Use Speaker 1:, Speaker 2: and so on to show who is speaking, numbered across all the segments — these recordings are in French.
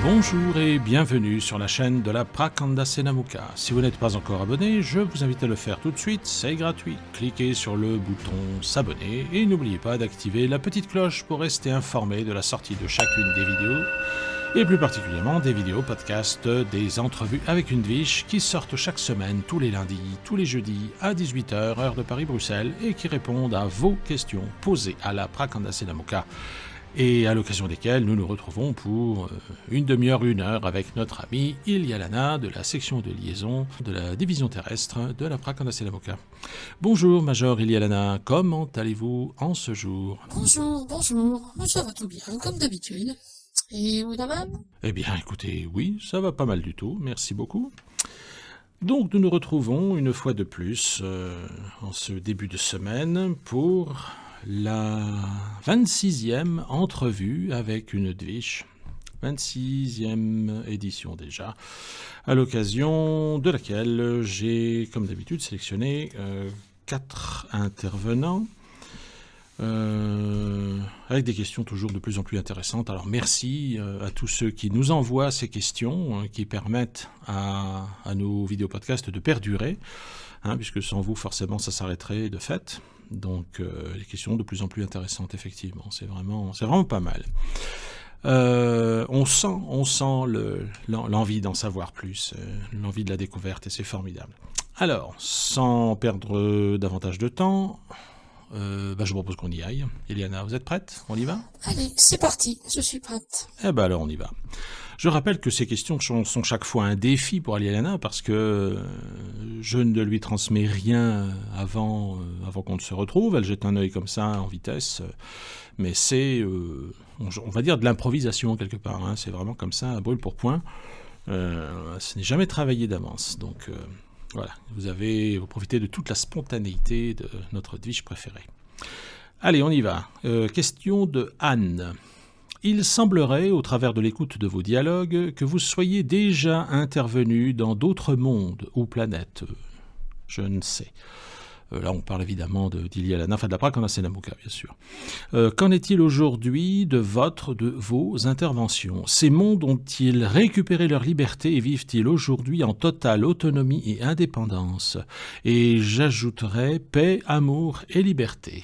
Speaker 1: Bonjour et bienvenue sur la chaîne de la Prakandasena Mukha. Si vous n'êtes pas encore abonné, je vous invite à le faire tout de suite, c'est gratuit. Cliquez sur le bouton s'abonner et n'oubliez pas d'activer la petite cloche pour rester informé de la sortie de chacune des vidéos et plus particulièrement des vidéos podcast, des entrevues avec une Dvish qui sortent chaque semaine, tous les lundis, tous les jeudis à 18h, heure de Paris-Bruxelles et qui répondent à vos questions posées à la Prakandasena Mukha. Et à l'occasion desquelles nous nous retrouvons pour une demi-heure, une heure avec notre ami Ilya Lana de la section de liaison de la division terrestre de la Prakandasena Mukha. Bonjour Major Ilya Lana, comment allez-vous en ce jour?
Speaker 2: Bonjour, moi ça va tout bien, comme d'habitude. Et vous de même?
Speaker 1: Eh bien écoutez, oui, ça va pas mal du tout, merci beaucoup. Donc nous nous retrouvons une fois de plus en ce début de semaine pour la 26e entrevue avec une Dvish, 26e édition déjà, à l'occasion de laquelle j'ai, comme d'habitude, sélectionné 4 intervenants, avec des questions toujours de plus en plus intéressantes. Alors merci à tous ceux qui nous envoient ces questions, qui permettent à nos vidéos-podcasts de perdurer, puisque sans vous, forcément, ça s'arrêterait de fait. Donc, les questions de plus en plus intéressantes, effectivement. C'est vraiment pas mal. On sent l'envie d'en savoir plus, l'envie de la découverte, et c'est formidable. Alors, sans perdre davantage de temps, je vous propose qu'on y aille. Eliana, vous êtes prête? On y va?
Speaker 2: Allez, c'est parti, je suis prête.
Speaker 1: Eh ben alors, on y va. Je rappelle que ces questions sont chaque fois un défi pour Eliana parce que je ne lui transmets rien avant qu'on ne se retrouve. Elle jette un œil comme ça en vitesse, mais c'est, on va dire, de l'improvisation quelque part. C'est vraiment comme ça, à brûle pour point. Ce n'est jamais travaillé d'avance. Donc voilà, vous profitez de toute la spontanéité de notre Dvish préféré. Allez, on y va. Question de Anne. Il semblerait, au travers de l'écoute de vos dialogues, que vous soyez déjà intervenu dans d'autres mondes ou planètes. Je ne sais. Là, on parle évidemment d'Ilya Lana, de la Prakandasena Mukha, bien sûr. Qu'en est-il aujourd'hui de vos interventions? Ces mondes ont-ils récupéré leur liberté et vivent-ils aujourd'hui en totale autonomie et indépendance? Et j'ajouterais paix, amour et liberté.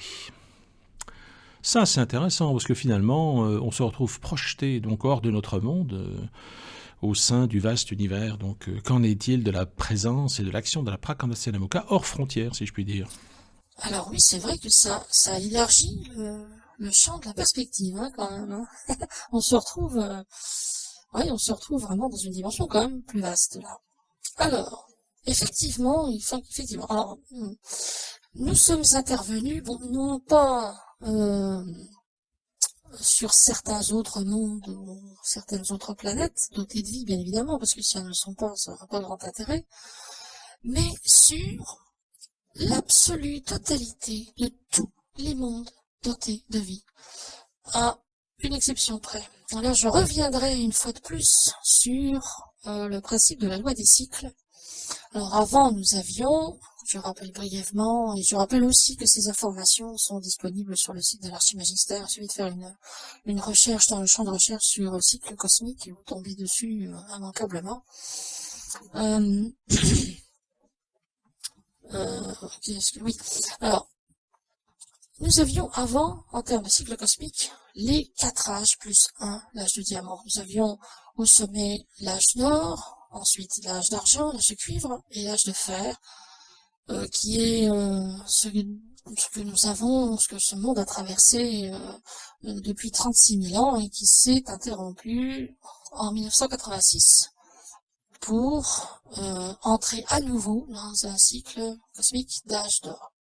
Speaker 1: Ça, c'est intéressant, parce que finalement, on se retrouve projeté donc hors de notre monde, au sein du vaste univers. Donc, qu'en est-il de la présence et de l'action de la Prakandasena Mukha hors frontières, si je puis dire?
Speaker 2: Alors oui, c'est vrai que ça élargit le champ de la perspective, quand même. On se retrouve vraiment dans une dimension quand même plus vaste, là. Alors, effectivement, alors, nous sommes intervenus, non pas sur certains autres mondes ou certaines autres planètes, dotées de vie, bien évidemment, parce que si elles ne le sont pas, ça n'aura pas grand intérêt, mais sur l'absolue totalité de tous les mondes dotés de vie, à une exception près. Alors je reviendrai une fois de plus sur le principe de la loi des cycles. Alors avant, nous avions, je rappelle brièvement, et je rappelle aussi que ces informations sont disponibles sur le site de l'Archimagister. Il suffit de faire une recherche dans le champ de recherche sur le cycle cosmique et vous tombez dessus immanquablement. Oui. Alors, nous avions avant, en termes de cycle cosmique, les 4 âges plus 1, l'âge de diamant. Nous avions au sommet l'âge d'or, ensuite l'âge d'argent, l'âge de cuivre et l'âge de fer, qui est ce que ce monde a traversé depuis 36 000 ans et qui s'est interrompu en 1986 pour entrer à nouveau dans un cycle cosmique d'âge d'or.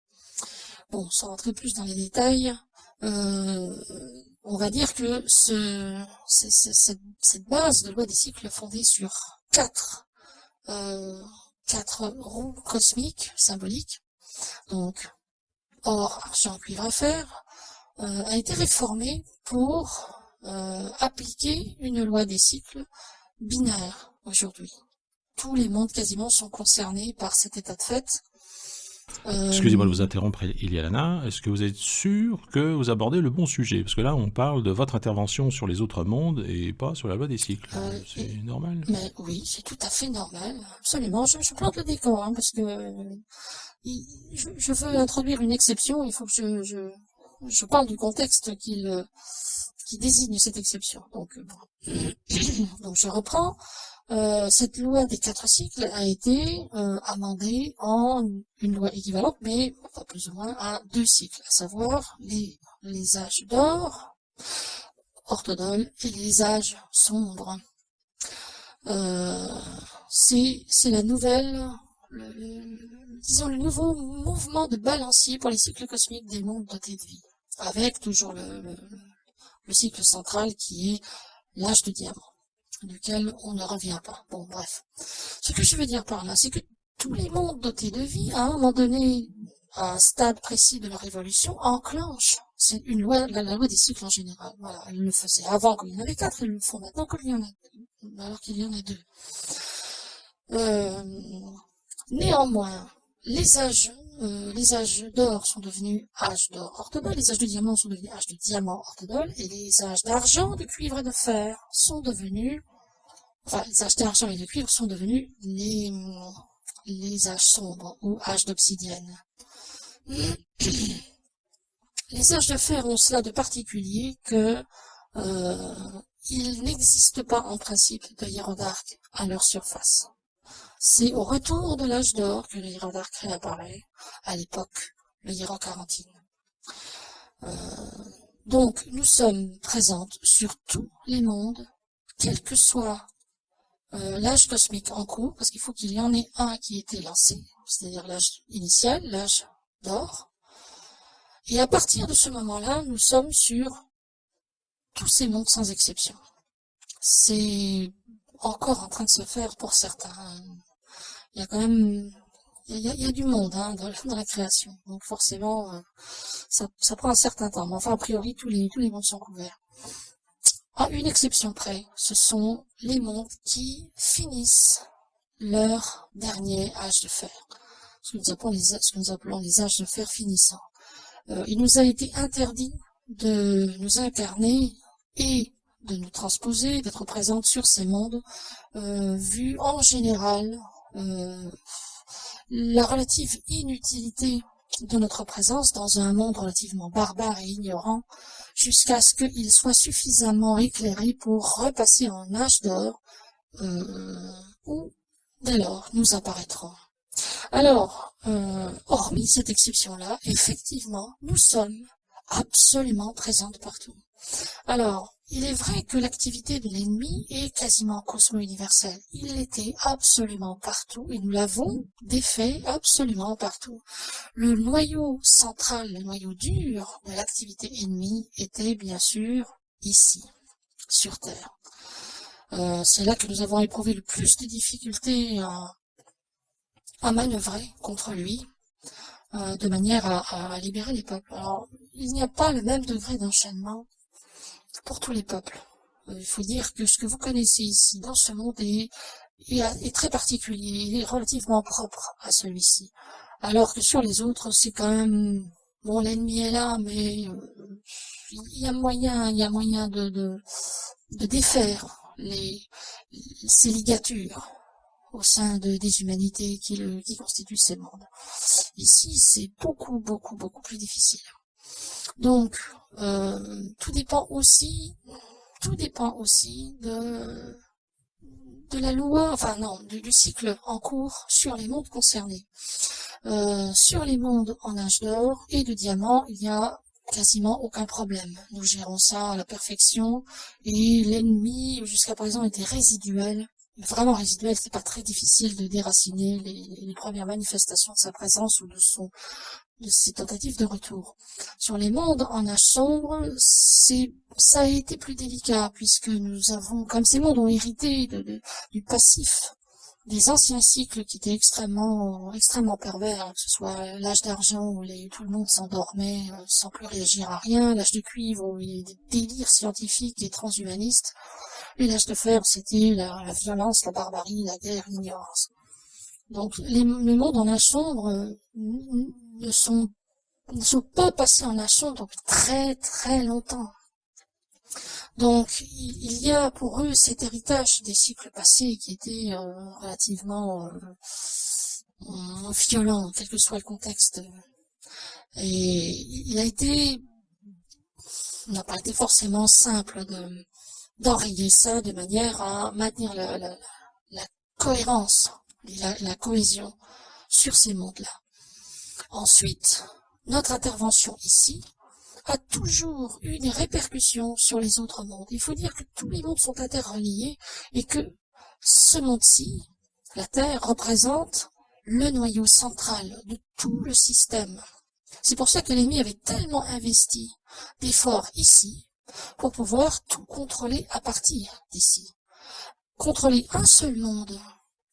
Speaker 2: Bon, sans entrer plus dans les détails, on va dire que cette base de loi des cycles fondée sur 4 roues cosmiques symboliques, donc or, argent, cuivre et fer, a été réformée pour appliquer une loi des cycles binaire aujourd'hui. Tous les mondes quasiment sont concernés par cet état de fait.
Speaker 1: Excusez-moi de
Speaker 2: Euh,
Speaker 1: vous interrompre, Iliana. Est-ce que vous êtes sûr que vous abordez le bon sujet? Parce que là, on parle de votre intervention sur les autres mondes et pas sur la loi des cycles.
Speaker 2: et-
Speaker 1: C'est normal?
Speaker 2: mais oui, c'est tout à fait normal, absolument. Je plante le décor, hein, parce que je veux introduire une exception. Il faut que je parle du contexte qui désigne cette exception. Donc, bon. Donc je reprends. Cette loi des 4 cycles a été amendée en une loi équivalente, mais enfin, plus ou moins à 2 cycles, à savoir les âges d'or, orthodole, et les âges sombres. Euh, c'est la nouvelle, disons le nouveau mouvement de balancier pour les cycles cosmiques des mondes dotés de vie, avec toujours le cycle central qui est l'âge de diamant, duquel on ne revient pas. Bon, bref. Ce que je veux dire par là, c'est que tous les mondes dotés de vie, à un moment donné, à un stade précis de leur évolution, enclenchent. C'est une loi, la loi des cycles en général. Voilà, elles le faisaient avant qu'il y en avait 4, elles le font maintenant qu'il y en a, alors qu'il y en a 2. Euh, Néanmoins, les âges d'or sont devenus âges d'or orthodole, les âges de diamant sont devenus âges de diamant orthodole, et les âges d'argent, de cuivre et de fer sont devenus, enfin, les âges d'argent et de cuivre sont devenus les âges sombres ou âges d'obsidienne. Les âges de fer ont cela de particulier que il n'existe pas en principe de hiérodarque à leur surface. C'est au retour de l'âge d'or que le hiérodarque réapparaît, à l'époque, le hiérocarantine. Donc, nous sommes présentes sur tous les mondes, quel que soit l'âge cosmique en cours, parce qu'il faut qu'il y en ait un qui ait été lancé, c'est-à-dire l'âge initial, l'âge d'or. Et à partir de ce moment-là, nous sommes sur tous ces mondes sans exception. C'est encore en train de se faire pour certains. Il y a quand même, il y a du monde hein, dans la création, donc forcément, ça prend un certain temps. Mais enfin, a priori, tous les mondes sont couverts. À une exception près, ce sont les mondes qui finissent leur dernier âge de fer, ce que nous appelons les âges de fer finissants. Il nous a été interdit de nous incarner et de nous transposer, d'être présente sur ces mondes, vu en général la relative inutilité de notre présence dans un monde relativement barbare et ignorant, jusqu'à ce qu'il soit suffisamment éclairé pour repasser en âge d'or, où dès lors nous apparaîtrons. Alors, hormis cette exception-là, effectivement, nous sommes absolument présentes partout. Alors, il est vrai que l'activité de l'ennemi est quasiment cosmo-universelle. Il l'était absolument partout et nous l'avons défait absolument partout. Le noyau central, le noyau dur de l'activité ennemie était bien sûr ici, sur Terre. C'est là que nous avons éprouvé le plus de difficultés à manœuvrer contre lui, de manière à libérer les peuples. Alors, il n'y a pas le même degré d'enchaînement pour tous les peuples. Il faut dire que ce que vous connaissez ici, dans ce monde, est très particulier, est relativement propre à celui-ci. Alors que sur les autres, c'est quand même, bon, l'ennemi est là, mais il y a moyen de défaire ces ligatures au sein des humanités qui constituent ces mondes. Ici, c'est beaucoup plus difficile. Donc, tout dépend aussi de la loi, enfin non, du cycle en cours sur les mondes concernés. Sur les mondes en âge d'or et de diamant, il n'y a quasiment aucun problème. Nous gérons ça à la perfection et l'ennemi jusqu'à présent était résiduel. Vraiment résiduel, c'est pas très difficile de déraciner les premières manifestations de sa présence ou de ses tentatives de retour. Sur les mondes en âge sombre, ça a été plus délicat puisque nous avons, comme ces mondes ont hérité du passif des anciens cycles qui étaient extrêmement pervers, que ce soit l'âge d'argent où tout le monde s'endormait sans plus réagir à rien, l'âge de cuivre où il y a des délires scientifiques et transhumanistes, et l'âge de fer c'était la violence, la barbarie, la guerre, l'ignorance. Donc les mondes en âge sombre ne sont pas passés en âge sombre depuis très très longtemps. Donc il y a pour eux cet héritage des cycles passés qui était relativement violent, quel que soit le contexte. Et n'a pas été forcément simple d'enrayer ça de manière à maintenir la cohérence, la cohésion sur ces mondes-là. Ensuite, notre intervention ici a toujours eu des répercussions sur les autres mondes. Il faut dire que tous les mondes sont interreliés et que ce monde-ci, la Terre, représente le noyau central de tout le système. C'est pour ça que l'ennemi avait tellement investi d'efforts ici pour pouvoir tout contrôler à partir d'ici. Contrôler un seul monde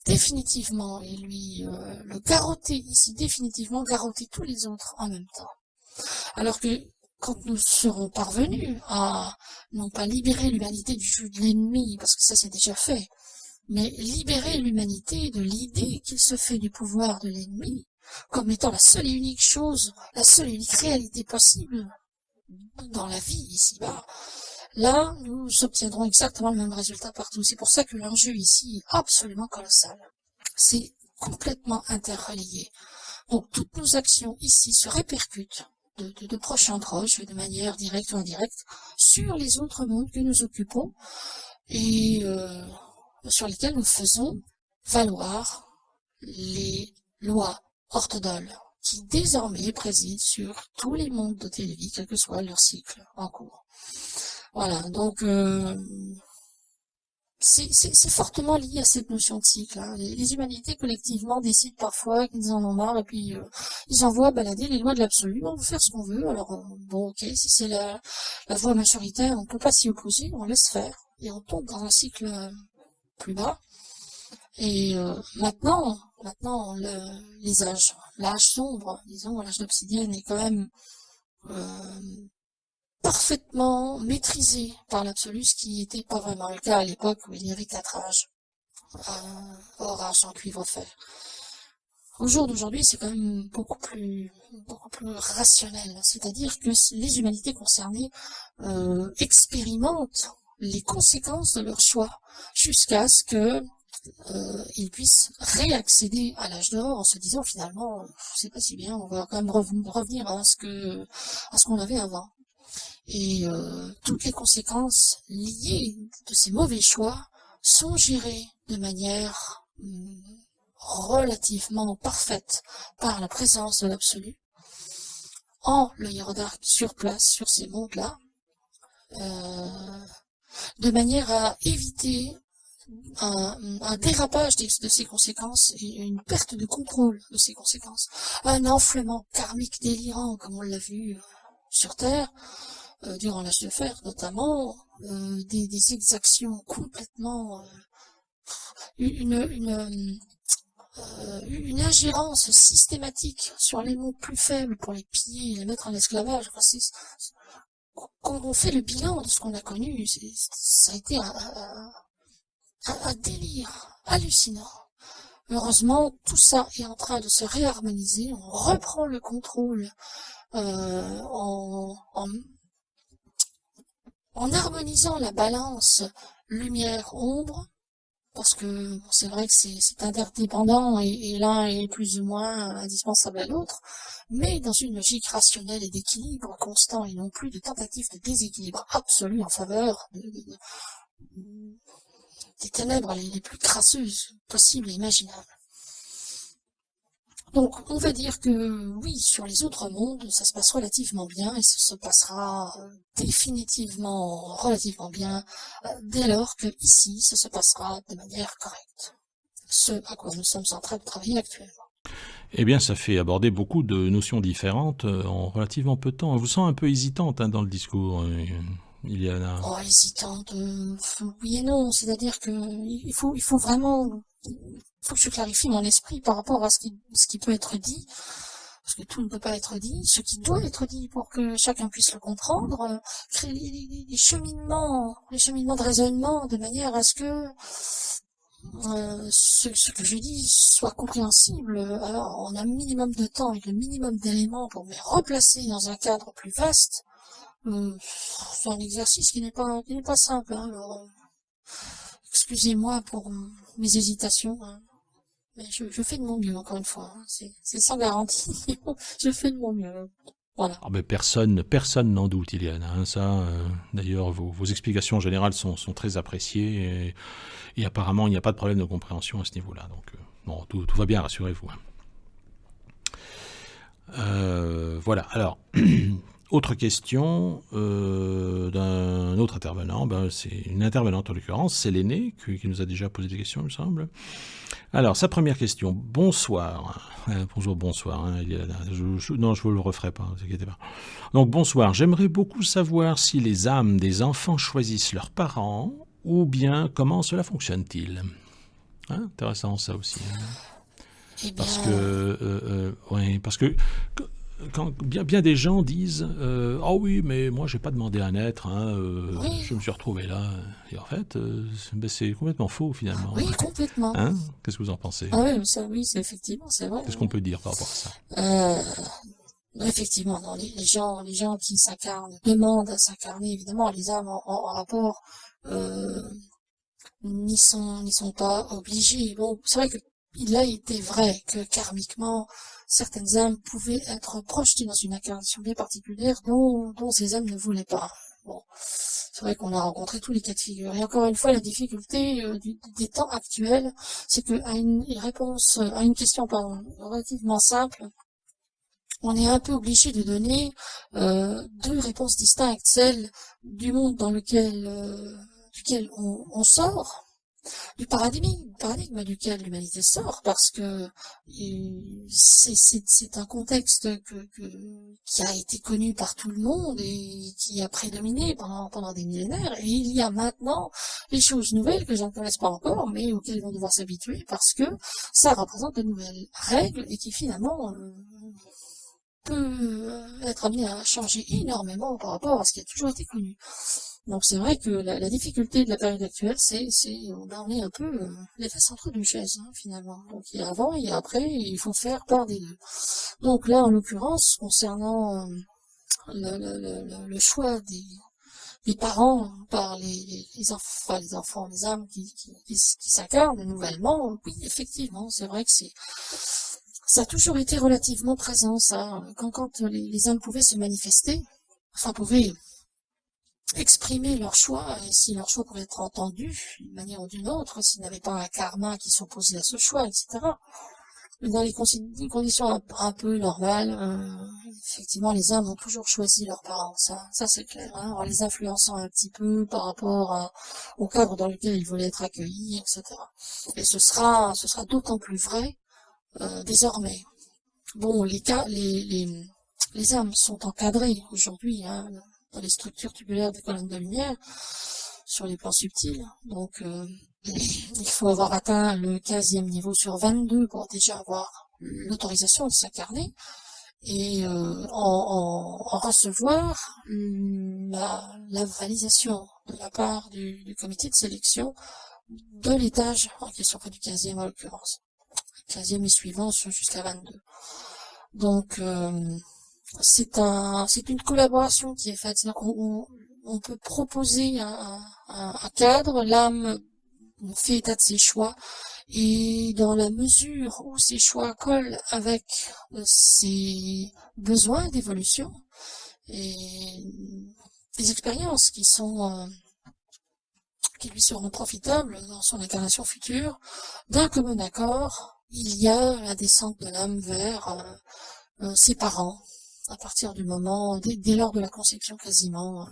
Speaker 2: définitivement et lui le garrotter ici définitivement, garrotter tous les autres en même temps. Alors que quand nous serons parvenus à non pas libérer l'humanité du jeu de l'ennemi, parce que ça c'est déjà fait, mais libérer l'humanité de l'idée qu'il se fait du pouvoir de l'ennemi comme étant la seule et unique chose, la seule et unique réalité possible dans la vie ici-bas, là, nous obtiendrons exactement le même résultat partout. C'est pour ça que l'enjeu ici est absolument colossal. C'est complètement interrelié. Donc, toutes nos actions ici se répercutent de proche en proche, de manière directe ou indirecte, sur les autres mondes que nous occupons et sur lesquels nous faisons valoir les lois orthodoles qui désormais président sur tous les mondes de vie, quel que soit leur cycle en cours. Voilà, donc c'est fortement lié à cette notion de cycle. Hein. Les humanités collectivement décident parfois qu'ils en ont marre et puis ils envoient balader les lois de l'absolu. On veut faire ce qu'on veut. Alors bon, ok, si c'est la voie majoritaire, on peut pas s'y opposer, on laisse faire et on tombe dans un cycle plus bas. Et maintenant, l'âge sombre, disons, l'âge d'obsidienne est quand même parfaitement maîtrisé par l'absolu, ce qui n'était pas vraiment le cas à l'époque où il y avait 4 âges, hors âge en cuivre fer. Au jour d'aujourd'hui, c'est quand même beaucoup plus rationnel, c'est-à-dire que les humanités concernées expérimentent les conséquences de leur choix jusqu'à ce que ils puissent réaccéder à l'âge d'or en se disant finalement c'est pas si bien, on va quand même revenir à ce qu'on avait avant. Et toutes les conséquences liées de ces mauvais choix sont gérées de manière relativement parfaite par la présence de l'absolu en le Hiérodarque sur place sur ces mondes-là, de manière à éviter un dérapage de ces conséquences et une perte de contrôle de ces conséquences, un enflement karmique délirant comme on l'a vu sur Terre durant l'âge de fer notamment, des exactions complètement une ingérence systématique sur les mondes plus faibles pour les piller et les mettre en esclavage. Enfin, quand on fait le bilan de ce qu'on a connu, ça a été un délire hallucinant. Heureusement, tout ça est en train de se réharmoniser. On reprend le contrôle en harmonisant la balance lumière-ombre, parce que c'est vrai que c'est interdépendant et l'un est plus ou moins indispensable à l'autre, mais dans une logique rationnelle et d'équilibre constant et non plus de tentative de déséquilibre absolu en faveur des ténèbres les plus crasseuses possibles et imaginables. Donc, on va dire que oui, sur les autres mondes, ça se passe relativement bien et ça se passera définitivement relativement bien dès lors que ici, ça se passera de manière correcte. Ce à quoi nous sommes en train de travailler actuellement.
Speaker 1: Eh bien, ça fait aborder beaucoup de notions différentes en relativement peu de temps. On vous sent un peu hésitante dans le discours. Iliana.
Speaker 2: Oh, hésitante, oui et non, c'est-à-dire que il faut vraiment, faut que je clarifie mon esprit par rapport à ce qui peut être dit, parce que tout ne peut pas être dit, ce qui doit être dit pour que chacun puisse le comprendre, créer les cheminements de raisonnement de manière à ce que ce que je dis soit compréhensible en un minimum de temps, avec le minimum d'éléments pour me replacer dans un cadre plus vaste, c'est un exercice qui n'est pas simple. Hein, alors, excusez-moi pour mes hésitations, hein, mais je fais de mon mieux, encore une fois. Hein, c'est sans garantie. Je fais de mon mieux. Voilà.
Speaker 1: Ah ben personne n'en doute, Iliane. Hein, ça, d'ailleurs, vos explications en général sont très appréciées et apparemment il n'y a pas de problème de compréhension à ce niveau-là. Donc bon, tout va bien, rassurez-vous. Hein. Voilà. Alors, autre question d'un autre intervenant. Ben, c'est une intervenante en l'occurrence, c'est l'aîné qui nous a déjà posé des questions, il me semble. Alors, sa première question. Bonsoir. Bonjour, bonsoir. Hein, non, je ne vous le referai pas, ne vous inquiétez pas. Donc, bonsoir. J'aimerais beaucoup savoir si les âmes des enfants choisissent leurs parents ou bien comment cela fonctionne-t-il. Hein, intéressant ça aussi. Hein.
Speaker 2: Eh bien,
Speaker 1: Parce que quand bien des gens disent ah oui, mais moi j'ai pas demandé à naître, hein,
Speaker 2: oui,
Speaker 1: je me suis retrouvé là. Et en fait, c'est complètement faux finalement.
Speaker 2: oui, complètement.
Speaker 1: Hein, qu'est-ce que vous en pensez?
Speaker 2: Ah oui, ça, oui, c'est effectivement, c'est vrai.
Speaker 1: Qu'est-ce qu'on peut dire par rapport à ça?
Speaker 2: Euh, effectivement, non, les gens qui s'incarnent demandent à s'incarner, évidemment, les âmes en rapport n'y sont pas obligés. Bon, c'est vrai que il a été vrai que karmiquement, certaines âmes pouvaient être projetées dans une incarnation bien particulière dont ces âmes ne voulaient pas. Bon, c'est vrai qu'on a rencontré tous les cas de figure. Et encore une fois, la difficulté des temps actuels, c'est que à une question, pardon, relativement simple, on est un peu obligé de donner deux réponses distinctes, celle du monde dans duquel on sort, du paradigme duquel l'humanité sort, parce que c'est un contexte qui a été connu par tout le monde et qui a prédominé pendant des millénaires, et il y a maintenant les choses nouvelles que je ne connaisse pas encore, mais auxquelles ils vont devoir s'habituer, parce que ça représente de nouvelles règles et qui finalement peut être amené à changer énormément par rapport à ce qui a toujours été connu. Donc c'est vrai que la difficulté de la période actuelle, on est un peu les fesses entre deux chaises, hein, finalement. Donc il y a avant, il y a après, et il faut faire part des deux. Donc là, en l'occurrence, concernant le choix des parents par les enfants, les âmes qui s'incarnent nouvellement, oui, effectivement, c'est vrai que ça a toujours été relativement présent, ça. Quand les âmes pouvaient se manifester, enfin pouvaient exprimer leur choix, et si leur choix pouvait être entendu d'une manière ou d'une autre, s'ils n'avaient pas un karma qui s'opposait à ce choix, etc. Mais dans les conditions un peu normales, effectivement, les âmes ont toujours choisi leurs parents, ça c'est clair, hein, en les influençant un petit peu par rapport au cadre dans lequel ils voulaient être accueillis, etc. Et ce sera d'autant plus vrai désormais. Bon, les âmes sont encadrées aujourd'hui, hein, dans les structures tubulaires des colonnes de lumière, sur les plans subtils. Donc, il faut avoir atteint le 15e niveau sur 22 pour déjà avoir l'autorisation de s'incarner et en recevoir la validation de la part du comité de sélection de l'étage en question, enfin du 15e en l'occurrence. 15e et suivant jusqu'à 22. Donc, c'est une collaboration qui est faite. C'est-à-dire qu'on peut proposer un cadre, l'âme fait état de ses choix, et dans la mesure où ces choix collent avec ses besoins d'évolution et des expériences qui lui seront profitables dans son incarnation future, d'un commun accord, il y a la descente de l'âme vers ses parents, à partir du moment, dès lors de la conception quasiment,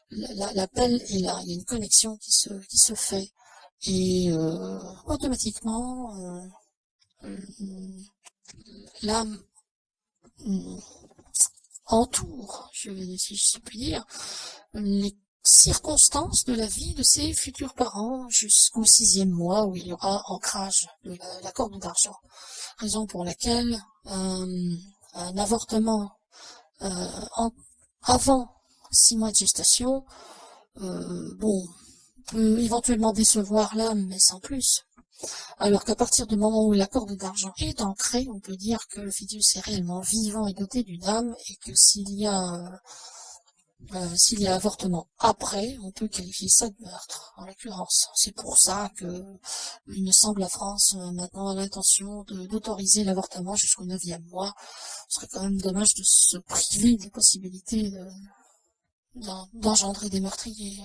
Speaker 2: l'appel est là, il y a une connexion qui se fait, et automatiquement, l'âme entoure, si je puis dire, les circonstances de la vie de ses futurs parents jusqu'au 6e mois où il y aura ancrage de la corde d'argent. Raison pour laquelle un avortement avant 6 mois de gestation, peut éventuellement décevoir l'âme, mais sans plus. Alors qu'à partir du moment où la corde d'argent est ancrée, on peut dire que le fœtus est réellement vivant et doté d'une âme, et que s'il y a avortement après, on peut qualifier ça de meurtre, en l'occurrence. C'est pour ça que il me semble la France maintenant a l'intention d'autoriser l'avortement jusqu'au 9e mois. Ce serait quand même dommage de se priver de la possibilité d'engendrer des meurtriers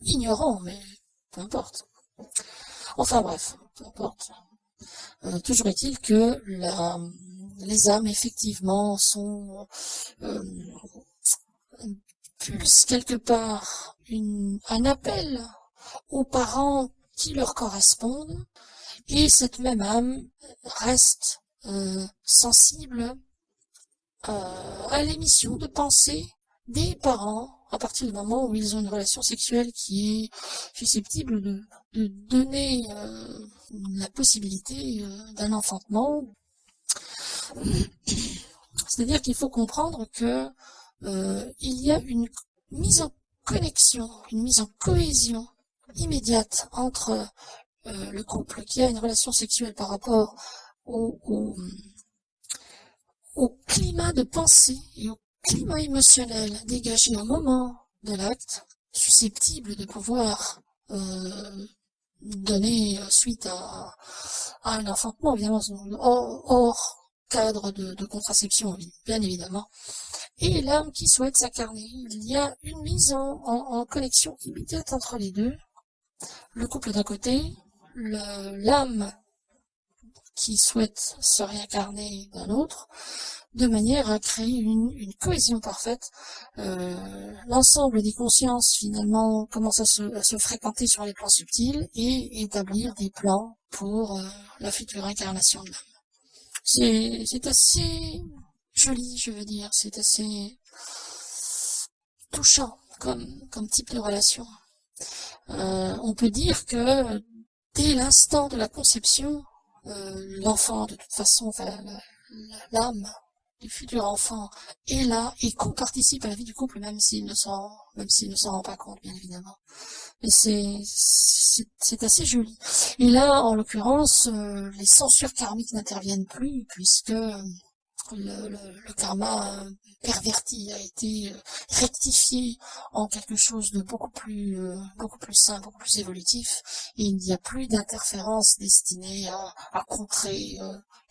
Speaker 2: ignorants, mais peu importe. Enfin bref, peu importe. Toujours est-il que les âmes effectivement sont pulsent quelque part un appel aux parents qui leur correspondent, et cette même âme reste sensible à l'émission de pensée des parents à partir du moment où ils ont une relation sexuelle qui est susceptible de donner la possibilité d'un enfantement. C'est-à-dire qu'il faut comprendre que il y a une mise en connexion, une mise en cohésion immédiate entre le couple qui a une relation sexuelle par rapport au climat de pensée et au climat émotionnel dégagé au moment de l'acte, susceptible de pouvoir donner suite à un enfantement, évidemment, hors cadre de contraception, bien évidemment, et l'âme qui souhaite s'incarner. Il y a une mise en connexion immédiate entre les deux. Le couple d'un côté, l'âme qui souhaite se réincarner d'un autre, de manière à créer une cohésion parfaite. L'ensemble des consciences, finalement, commence à se fréquenter sur les plans subtils et établir des plans pour la future incarnation de l'âme. C'est assez joli, je veux dire, c'est assez touchant comme type de relation. On peut dire que dès l'instant de la conception, l'enfant, de toute façon, enfin, l'âme du futur enfant est là et co-participe à la vie du couple, même s'il ne s'en rend pas compte, bien évidemment. Mais c'est assez joli. Et là, en l'occurrence, les censures karmiques n'interviennent plus, puisque le karma perverti a été rectifié en quelque chose de beaucoup plus sain, beaucoup plus évolutif, et il n'y a plus d'interférences destinées à contrer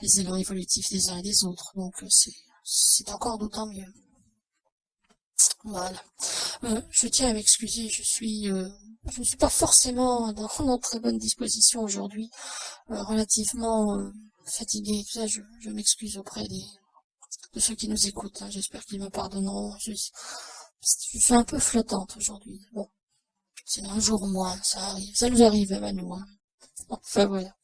Speaker 2: les élans évolutifs des uns et des autres. Donc c'est encore d'autant mieux. Voilà. Je tiens à m'excuser, je suis pas forcément dans très bonne disposition aujourd'hui, relativement fatiguée, tout ça. Je m'excuse auprès de ceux qui nous écoutent, hein. J'espère qu'ils me pardonneront. Je suis un peu flottante aujourd'hui. Bon, c'est un jour moins, ça arrive, ça nous arrive même à nous. Hein. Enfin voilà.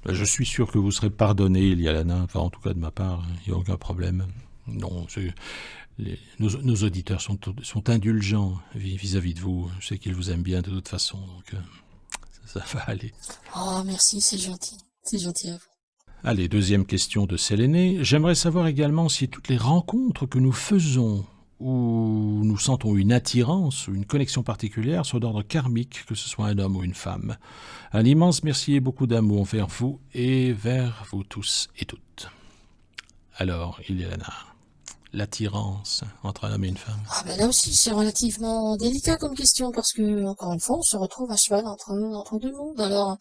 Speaker 1: Je suis sûr que vous serez pardonné, Lialana, enfin en tout cas de ma part, il n'y a aucun problème. Non, nos auditeurs sont indulgents vis-à-vis de vous. Je sais qu'ils vous aiment bien de toute façon, donc ça va aller.
Speaker 2: Oh merci, c'est gentil à vous.
Speaker 1: Allez, deuxième question de Séléné. J'aimerais savoir également si toutes les rencontres que nous faisons où nous sentons une attirance ou une connexion particulière sont d'ordre karmique, que ce soit un homme ou une femme. Un immense merci et beaucoup d'amour envers vous et vers vous tous et toutes. Alors, Iliana, l'attirance entre un homme et une femme.
Speaker 2: Ah ben là aussi, c'est relativement délicat comme question, parce que, encore une fois, on se retrouve à cheval entre deux mondes. Alors,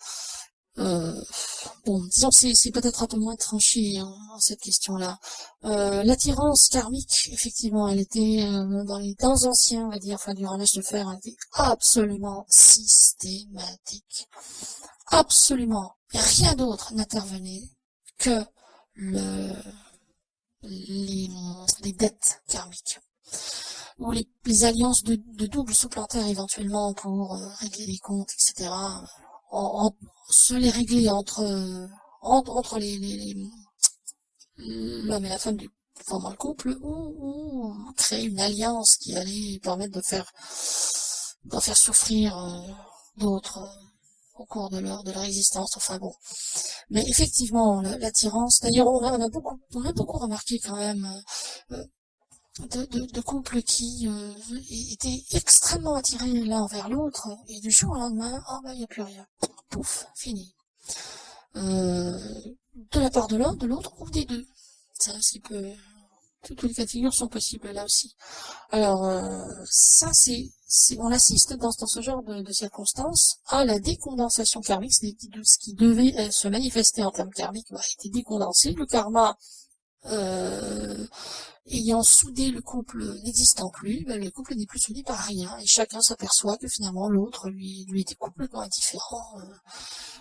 Speaker 2: bon, disons que c'est peut-être un peu moins tranché cette question-là. L'attirance karmique, effectivement, elle était dans les temps anciens, on va dire, enfin durant l'âge de fer, elle était absolument systématique. Absolument, rien d'autre n'intervenait que les dettes karmiques ou les alliances de doubles supplantaires éventuellement pour régler les comptes, etc. Se les régler entre l'homme et la femme formant le couple, ou créer une alliance qui allait permettre d'en faire souffrir d'autres au cours de leur existence. Enfin bon. Mais effectivement, l'attirance, d'ailleurs on a beaucoup remarqué quand même de couples qui étaient extrêmement attirés l'un vers l'autre, et du jour au lendemain, il n'y a plus rien. Pouf, fini. de la part de l'un, de l'autre ou des deux. Ça, ce qui peut, toutes les cas de figure sont possibles là aussi. Alors, ça, on assiste dans ce genre de circonstances à la décondensation karmique, c'est-à-dire ce qui devait se manifester en termes karmiques a été décondensé. Le karma ayant soudé le couple n'existant plus, le couple n'est plus soudé par rien, et chacun s'aperçoit que finalement l'autre lui était complètement indifférent.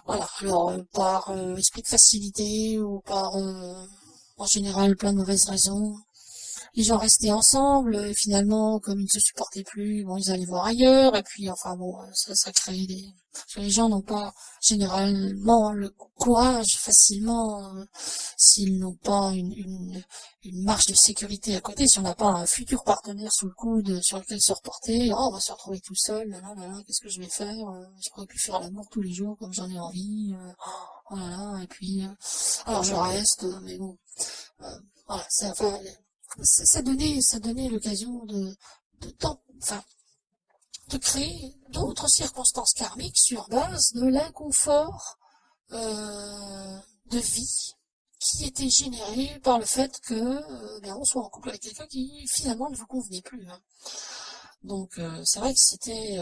Speaker 2: Voilà. Alors, par esprit de facilité ou par en général plein de mauvaises raisons, les gens restaient ensemble, et finalement, comme ils ne se supportaient plus, bon, ils allaient voir ailleurs, et puis, enfin bon, ça crée des... Parce que les gens n'ont pas généralement le courage facilement, s'ils n'ont pas une marge de sécurité à côté, si on n'a pas un futur partenaire sous le coude sur lequel se reporter, oh, on va se retrouver tout seul, là, qu'est-ce que je vais faire, je pourrais plus faire l'amour tous les jours comme j'en ai envie, voilà, et puis, alors je reste, mais bon, voilà, ça donnait l'occasion de créer d'autres circonstances karmiques sur base de l'inconfort de vie qui était généré par le fait que on soit en couple avec quelqu'un qui finalement ne vous convenait plus. Hein. Donc c'est vrai que c'était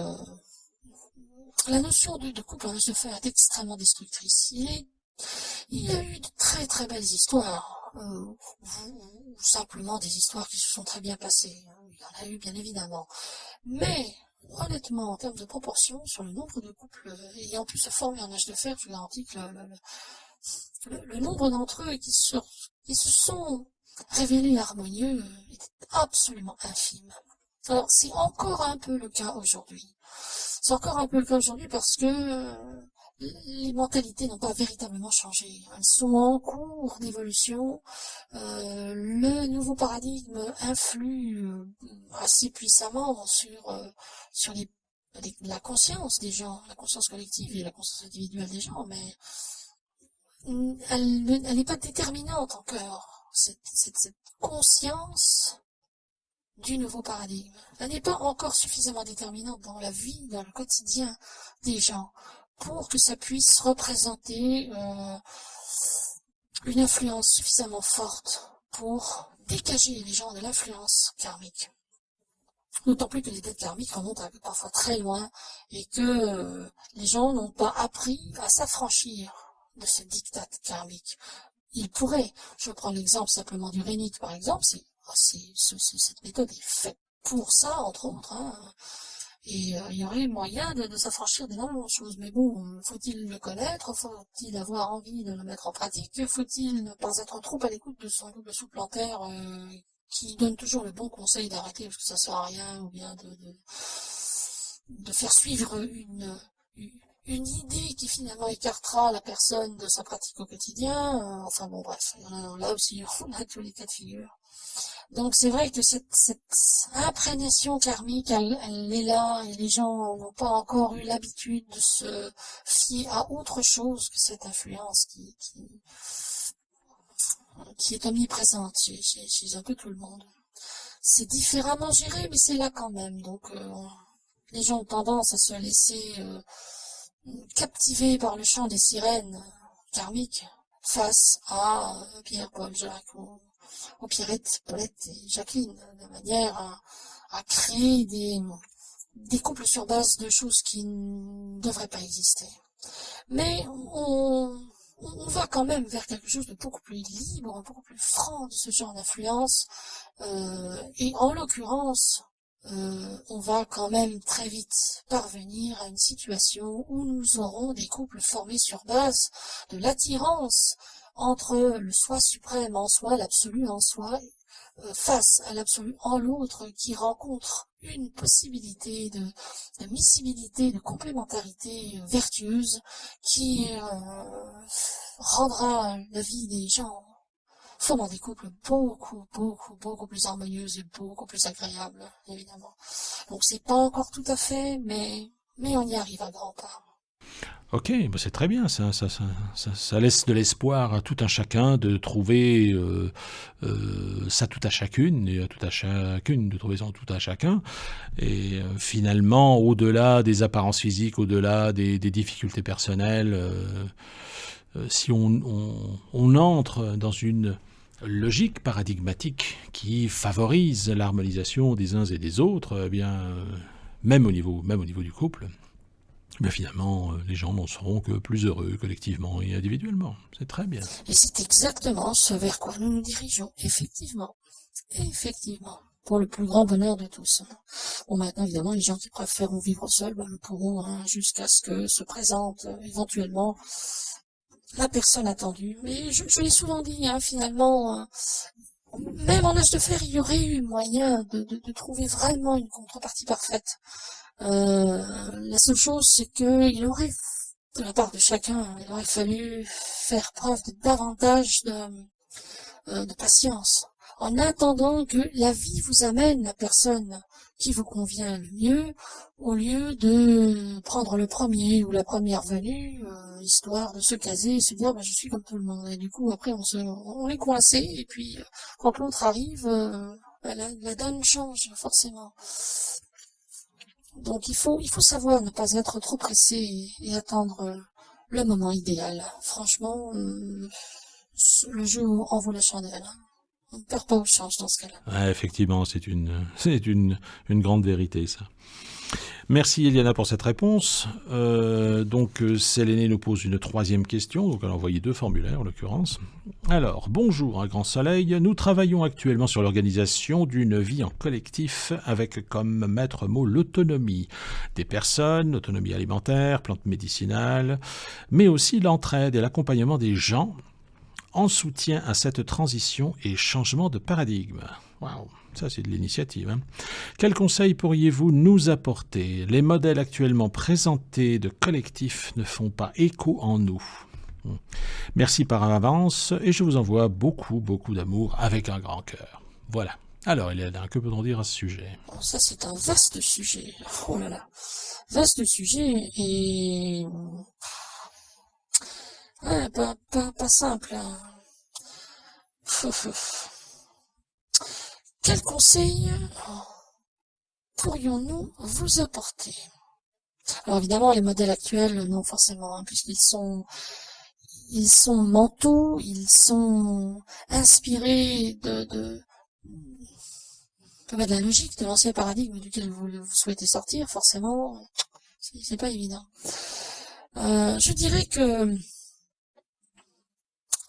Speaker 2: la notion de couple en âge de fer est extrêmement destructrice. Il y a eu de très très belles histoires, ou simplement des histoires qui se sont très bien passées. Il y en a eu bien évidemment. Mais, honnêtement, en termes de proportion, sur le nombre de couples ayant pu se former en âge de fer, je vous garantis que le nombre d'entre eux qui se sont révélés harmonieux est absolument infime. Alors, c'est encore un peu le cas aujourd'hui. C'est encore un peu le cas aujourd'hui parce que les mentalités n'ont pas véritablement changé. Elles sont en cours d'évolution. Le nouveau paradigme influe assez puissamment sur la conscience des gens, la conscience collective et la conscience individuelle des gens, mais elle n'est pas déterminante encore. Cette conscience du nouveau paradigme. Elle n'est pas encore suffisamment déterminante dans la vie, dans le quotidien des gens, pour que ça puisse représenter une influence suffisamment forte pour dégager les gens de l'influence karmique. D'autant plus que les dettes karmiques remontent parfois très loin et que les gens n'ont pas appris à s'affranchir de ce diktat karmique. Ils pourraient, je prends l'exemple simplement du Rénit par exemple, cette méthode est faite pour ça, entre autres, hein. Et il y aurait moyen de s'affranchir d'énormément de choses. Mais bon, faut-il le connaître, faut-il avoir envie de le mettre en pratique, faut-il ne pas être trop à l'écoute de son double supplantaire qui donne toujours le bon conseil d'arrêter parce que ça sert à rien, ou bien de faire suivre une idée qui finalement écartera la personne de sa pratique au quotidien. Enfin bon, bref, là aussi on a tous les cas de figure. Donc c'est vrai que cette imprégnation karmique, elle est là, et les gens n'ont pas encore eu l'habitude de se fier à autre chose que cette influence qui est omniprésente chez un peu tout le monde. C'est différemment géré, mais c'est là quand même. Donc les gens ont tendance à se laisser captiver par le chant des sirènes karmiques face à Pierre, Paul, Jacques ou Pierrette, Paulette et Jacqueline, de manière à créer des couples sur base de choses qui ne devraient pas exister. Mais on va quand même vers quelque chose de beaucoup plus libre, beaucoup plus franc de ce genre d'influence, et en l'occurrence, on va quand même très vite parvenir à une situation où nous aurons des couples formés sur base de l'attirance entre le soi suprême en soi, l'absolu en soi, face à l'absolu en l'autre, qui rencontre une possibilité de miscibilité, de complémentarité vertueuse qui rendra la vie des gens formant des couples beaucoup plus harmonieuses et beaucoup plus agréables, évidemment. Donc c'est pas encore tout à fait, mais on y arrive à grands pas.
Speaker 1: Ok, bah c'est très bien, ça laisse de l'espoir à tout un chacun de trouver ça tout à chacune, et à tout à chacune de trouver ça tout à chacun. Et finalement, au-delà des apparences physiques, au-delà des difficultés personnelles, si on entre dans une logique paradigmatique qui favorise l'harmonisation des uns et des autres, eh bien, même au niveau du couple, mais finalement, les gens n'en seront que plus heureux collectivement et individuellement. C'est très bien.
Speaker 2: Et c'est exactement ce vers quoi nous nous dirigeons, effectivement. Effectivement. Pour le plus grand bonheur de tous. Bon, maintenant, évidemment, les gens qui préfèrent vivre seuls, ben, le pourront, hein, jusqu'à ce que se présente éventuellement la personne attendue. Mais je l'ai souvent dit, hein, finalement, même en âge de fer, il y aurait eu moyen de trouver vraiment une contrepartie parfaite. La seule chose, c'est que il aurait, de la part de chacun, il aurait fallu faire preuve de davantage de patience, en attendant que la vie vous amène la personne qui vous convient le mieux, au lieu de prendre le premier ou la première venue, histoire de se caser et se dire bah, je suis comme tout le monde. Et du coup après on est coincé et puis quand l'autre arrive, bah, la donne change forcément. Donc il faut savoir ne pas être trop pressé et attendre le moment idéal. Franchement, le jeu en vaut la chandelle. On ne perd pas au change dans ce cas-là.
Speaker 1: Ouais, effectivement, une grande vérité, ça. Merci Eliana pour cette réponse. Donc Séléné nous pose une troisième question, donc elle a envoyé 2 formulaires en l'occurrence. Alors, bonjour, un grand soleil. Nous travaillons actuellement sur l'organisation d'une vie en collectif avec comme maître mot l'autonomie des personnes, l'autonomie alimentaire, plantes médicinales, mais aussi l'entraide et l'accompagnement des gens en soutien à cette transition et changement de paradigme. Waouh, ça c'est de l'initiative. Hein. Quels conseils pourriez-vous nous apporter? Les modèles actuellement présentés de collectifs ne font pas écho en nous. Merci par avance et je vous envoie beaucoup d'amour avec un grand cœur. Voilà. Alors, Eliana, que peut-on dire à ce sujet?
Speaker 2: Bon, ça c'est un vaste sujet. Oh là là. Vaste sujet et... Ouais, pas simple. Hein. Quels conseils pourrions-nous vous apporter? Alors évidemment, les modèles actuels, non forcément, hein, puisqu'ils sont mentaux, ils sont inspirés de la logique de l'ancien paradigme duquel vous souhaitez sortir, forcément, c'est pas évident. Je dirais que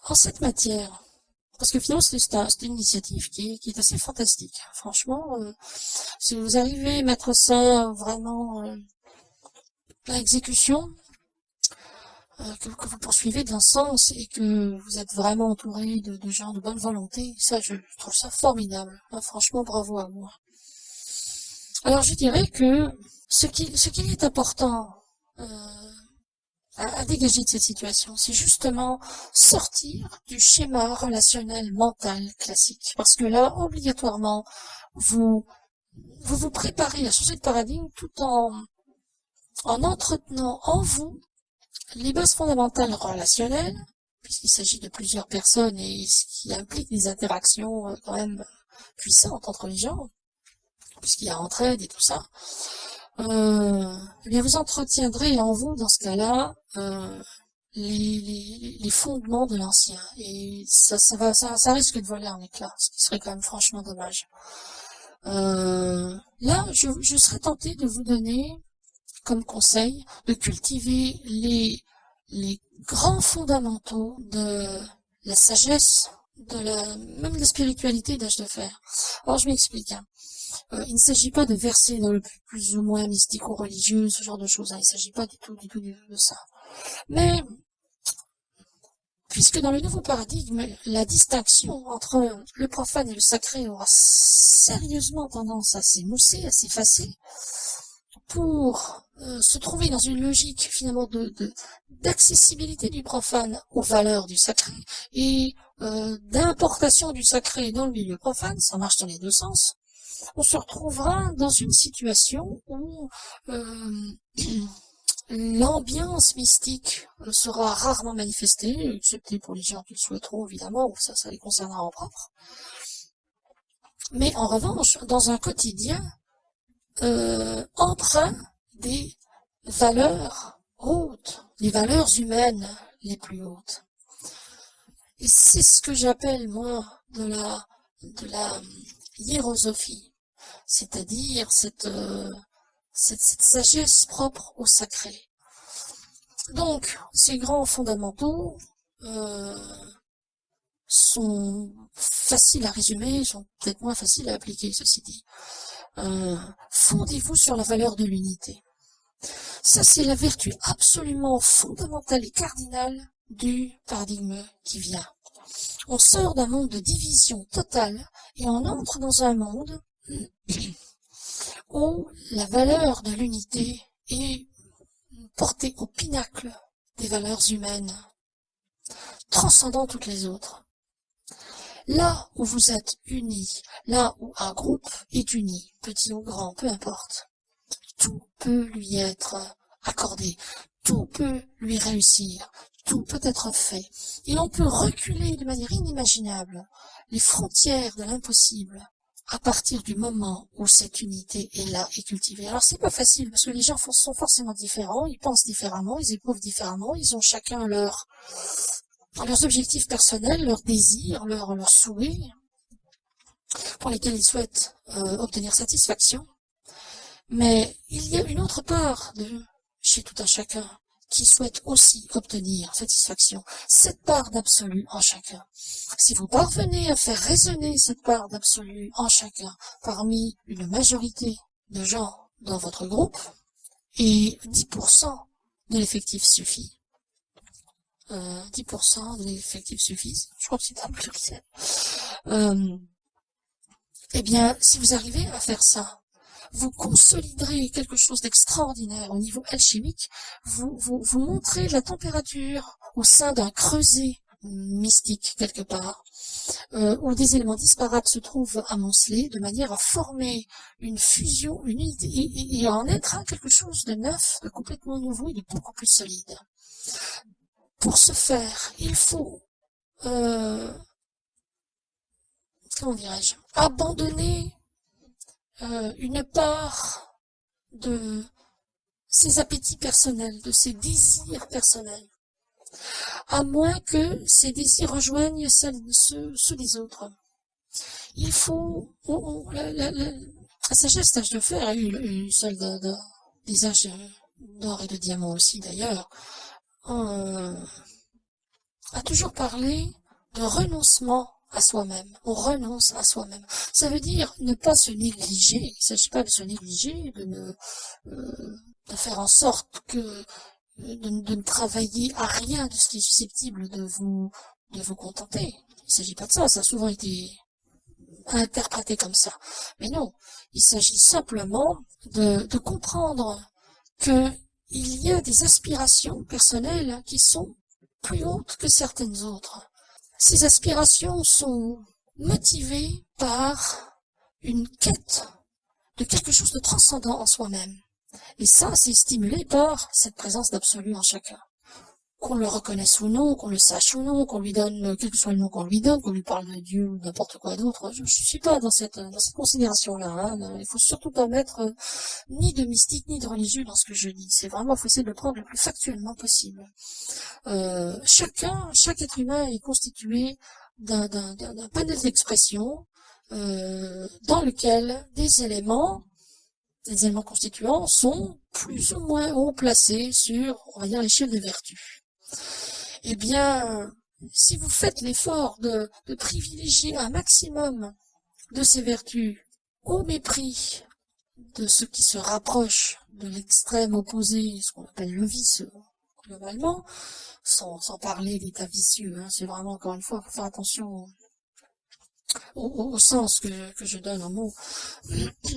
Speaker 2: en cette matière, parce que finalement c'est une initiative qui est assez fantastique. Franchement, si vous arrivez à mettre ça vraiment à exécution, que vous poursuivez d'un sens et que vous êtes vraiment entouré de gens de bonne volonté, ça je trouve ça formidable. Franchement, bravo à vous. Alors je dirais que ce qu'il est important à dégager de cette situation, c'est justement sortir du schéma relationnel mental classique. Parce que là, obligatoirement, vous préparez à changer de paradigme tout en entretenant en vous les bases fondamentales relationnelles, puisqu'il s'agit de plusieurs personnes et ce qui implique des interactions quand même puissantes entre les gens, puisqu'il y a entraide et tout ça. Eh bien vous entretiendrez en vous, dans ce cas-là, les fondements de l'ancien. Et ça risque de voler en éclats, ce qui serait quand même franchement dommage. Là, je serais tenté de vous donner comme conseil de cultiver les grands fondamentaux de la sagesse, même de la spiritualité d'âge de fer. Alors je m'explique. Hein. Il ne s'agit pas de verser dans le plus ou moins mystico-religieux, ce genre de choses. Hein. Il ne s'agit pas du tout de ça. Mais, puisque dans le nouveau paradigme, la distinction entre le profane et le sacré aura sérieusement tendance à s'émousser, à s'effacer, pour se trouver dans une logique finalement d'accessibilité du profane aux valeurs du sacré et d'importation du sacré dans le milieu profane, ça marche dans les deux sens, on se retrouvera dans une situation où l'ambiance mystique sera rarement manifestée, excepté pour les gens qui le souhaiteront, évidemment, ça les concernera en propre. Mais en revanche, dans un quotidien empreint des valeurs hautes, les valeurs humaines les plus hautes. Et c'est ce que j'appelle, moi, de la hiérosophie, c'est-à-dire cette sagesse propre au sacré. Donc, ces grands fondamentaux sont faciles à résumer, sont peut-être moins faciles à appliquer, ceci dit. Fondez-vous sur la valeur de l'unité. Ça, c'est la vertu absolument fondamentale et cardinale du paradigme qui vient. On sort d'un monde de division totale et on entre dans un monde où la valeur de l'unité est portée au pinacle des valeurs humaines, transcendant toutes les autres. Là où vous êtes unis, là où un groupe est uni, petit ou grand, peu importe, tout peut lui être accordé, tout peut lui réussir, tout peut être fait, et on peut reculer de manière inimaginable les frontières de l'impossible à partir du moment où cette unité est là et cultivée. Alors c'est pas facile, parce que les gens sont forcément différents, ils pensent différemment, ils éprouvent différemment, ils ont chacun leurs objectifs personnels, leurs désirs, leurs souhaits, pour lesquels ils souhaitent obtenir satisfaction. Mais il y a une autre part chez tout un chacun qui souhaite aussi obtenir satisfaction, cette part d'absolu en chacun. Si vous parvenez à faire résonner cette part d'absolu en chacun parmi une majorité de gens dans votre groupe, et 10% de l'effectif suffit. 10% de l'effectif suffisent. Je crois que c'est un pluriel. Eh bien, si vous arrivez à faire ça, vous consoliderez quelque chose d'extraordinaire au niveau alchimique, vous montrez la température au sein d'un creuset mystique quelque part, où des éléments disparates se trouvent amoncelés de manière à former une fusion, une unité, et à en être quelque chose de neuf, de complètement nouveau et de beaucoup plus solide. Pour ce faire, il faut, comment dirais-je, abandonner une part de ses appétits personnels, de ses désirs personnels, à moins que ces désirs rejoignent ceux des autres. Il faut, la sagesse tâche de fer, et celle des âges d'or et de diamant aussi d'ailleurs, a toujours parlé de renoncement à soi-même. On renonce à soi-même. Ça veut dire ne pas se négliger. Il ne s'agit pas de se négliger, de faire en sorte que de ne travailler à rien de ce qui est susceptible de vous contenter. Il ne s'agit pas de ça. Ça a souvent été interprété comme ça. Mais non. Il s'agit simplement de comprendre que il y a des aspirations personnelles qui sont plus hautes que certaines autres. Ces aspirations sont motivées par une quête de quelque chose de transcendant en soi-même. Et ça, c'est stimulé par cette présence d'absolu en chacun. Qu'on le reconnaisse ou non, qu'on le sache ou non, qu'on lui donne, quel que soit le nom qu'on lui donne, qu'on lui parle de Dieu ou n'importe quoi d'autre. Je suis pas dans cette considération-là. Hein. Il faut surtout pas mettre ni de mystique ni de religieux dans ce que je dis. C'est vraiment, il faut essayer de le prendre le plus factuellement possible. Chaque être humain est constitué d'un panel d'expression dans lequel des éléments constituants sont plus ou moins haut placés sur, on va dire, l'échelle des vertus. Eh bien, si vous faites l'effort de privilégier un maximum de ces vertus au mépris de ce qui se rapproche de l'extrême opposé, ce qu'on appelle le vice, globalement, sans parler d'état vicieux, hein, c'est vraiment, encore une fois, faut faire attention au sens que je donne en mots,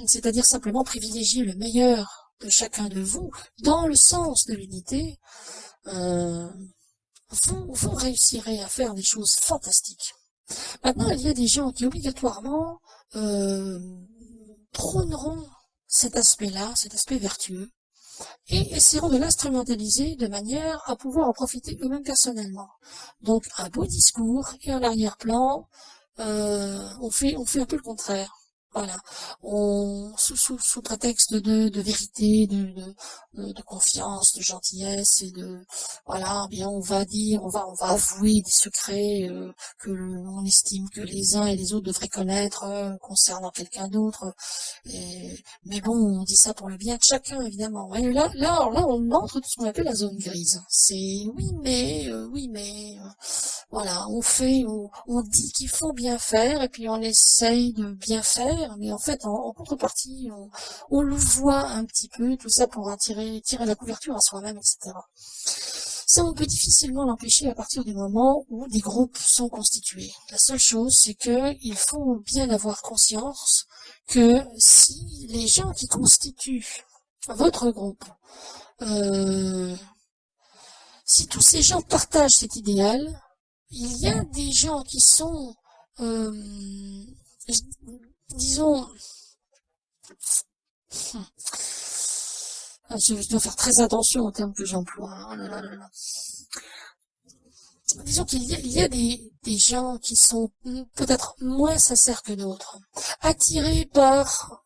Speaker 2: c'est-à-dire simplement privilégier le meilleur de chacun de vous dans le sens de l'unité, vous réussirez à faire des choses fantastiques. Maintenant, il y a des gens qui obligatoirement prôneront cet aspect-là, cet aspect vertueux, et essaieront de l'instrumentaliser de manière à pouvoir en profiter eux-mêmes personnellement. Donc un beau discours et en arrière-plan, on fait un peu le contraire. Voilà, sous prétexte de vérité, de confiance, de gentillesse et voilà, bien on va avouer des secrets que on estime que les uns et les autres devraient connaître concernant quelqu'un d'autre. Mais bon, on dit ça pour le bien de chacun, évidemment. Et là, on entre dans ce qu'on appelle la zone grise. C'est oui mais, voilà, on dit qu'il faut bien faire et puis on essaye de bien faire, mais en fait, en contrepartie, on le voit un petit peu, tout ça pour tirer la couverture à soi-même, etc. Ça, on peut difficilement l'empêcher à partir du moment où des groupes sont constitués. La seule chose, c'est que il faut bien avoir conscience que si les gens qui constituent votre groupe, si tous ces gens partagent cet idéal, il y a des gens qui sont, disons, je dois faire très attention aux termes que j'emploie. Oh là là là là. Disons qu'il y a des gens qui sont peut-être moins sincères que d'autres, attirés par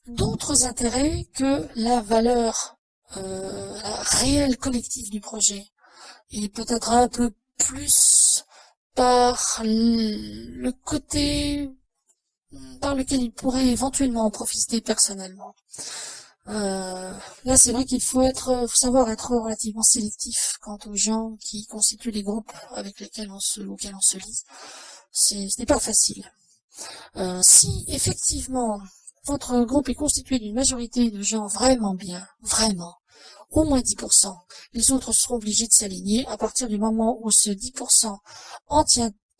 Speaker 2: d'autres intérêts que la valeur réelle collective du projet, et peut-être un peu plus par le côté par lequel ils pourraient éventuellement en profiter personnellement. Là, c'est vrai qu'il faut savoir être relativement sélectif quant aux gens qui constituent les groupes auxquels on se lie. Ce n'est pas facile. Si effectivement votre groupe est constitué d'une majorité de gens vraiment bien, vraiment, au moins 10%, les autres seront obligés de s'aligner à partir du moment où ce 10%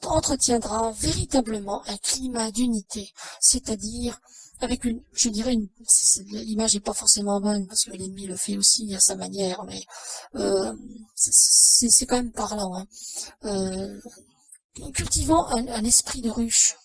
Speaker 2: entretiendra véritablement un climat d'unité, c'est-à-dire avec l'image est pas forcément bonne parce que l'ennemi le fait aussi à sa manière, mais c'est quand même parlant. Cultivant un esprit de ruche.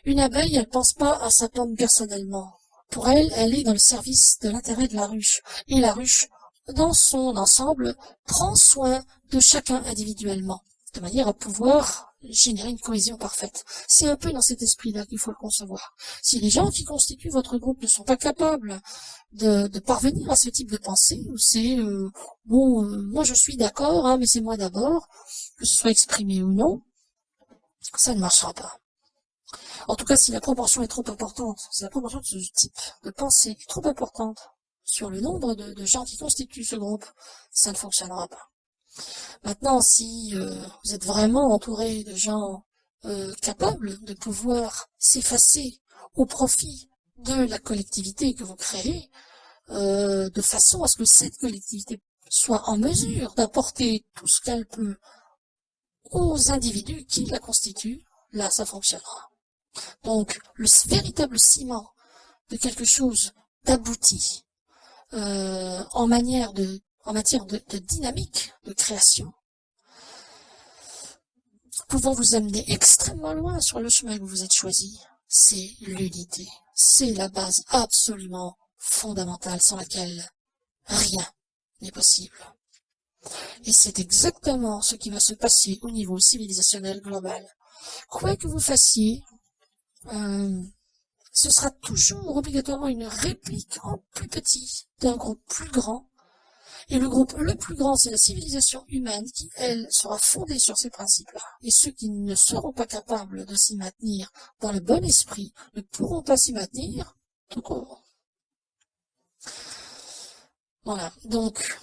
Speaker 2: Une abeille, elle pense pas à sa pomme personnellement. Pour elle, elle est dans le service de l'intérêt de la ruche. Et la ruche, dans son ensemble, prend soin de chacun individuellement, de manière à pouvoir générer une cohésion parfaite. C'est un peu dans cet esprit-là qu'il faut le concevoir. Si les gens qui constituent votre groupe ne sont pas capables de parvenir à ce type de pensée, où c'est moi je suis d'accord, mais c'est moi d'abord, que ce soit exprimé ou non, ça ne marchera pas. En tout cas, si la proportion est trop importante, si la proportion de ce type de pensée est trop importante sur le nombre de gens qui constituent ce groupe, ça ne fonctionnera pas. Maintenant, si vous êtes vraiment entouré de gens capables de pouvoir s'effacer au profit de la collectivité que vous créez, de façon à ce que cette collectivité soit en mesure d'apporter tout ce qu'elle peut aux individus qui la constituent, là, ça fonctionnera. Donc, le véritable ciment de quelque chose d'abouti en matière de dynamique, de création, pouvant vous amener extrêmement loin sur le chemin que vous êtes choisi, c'est l'unité. C'est la base absolument fondamentale sans laquelle rien n'est possible. Et c'est exactement ce qui va se passer au niveau civilisationnel global. Quoi que vous fassiez, ce sera toujours obligatoirement une réplique en plus petit d'un groupe plus grand. Et le groupe le plus grand, c'est la civilisation humaine qui, elle, sera fondée sur ces principes-là. Et ceux qui ne seront pas capables de s'y maintenir dans le bon esprit ne pourront pas s'y maintenir tout court. Voilà. Donc,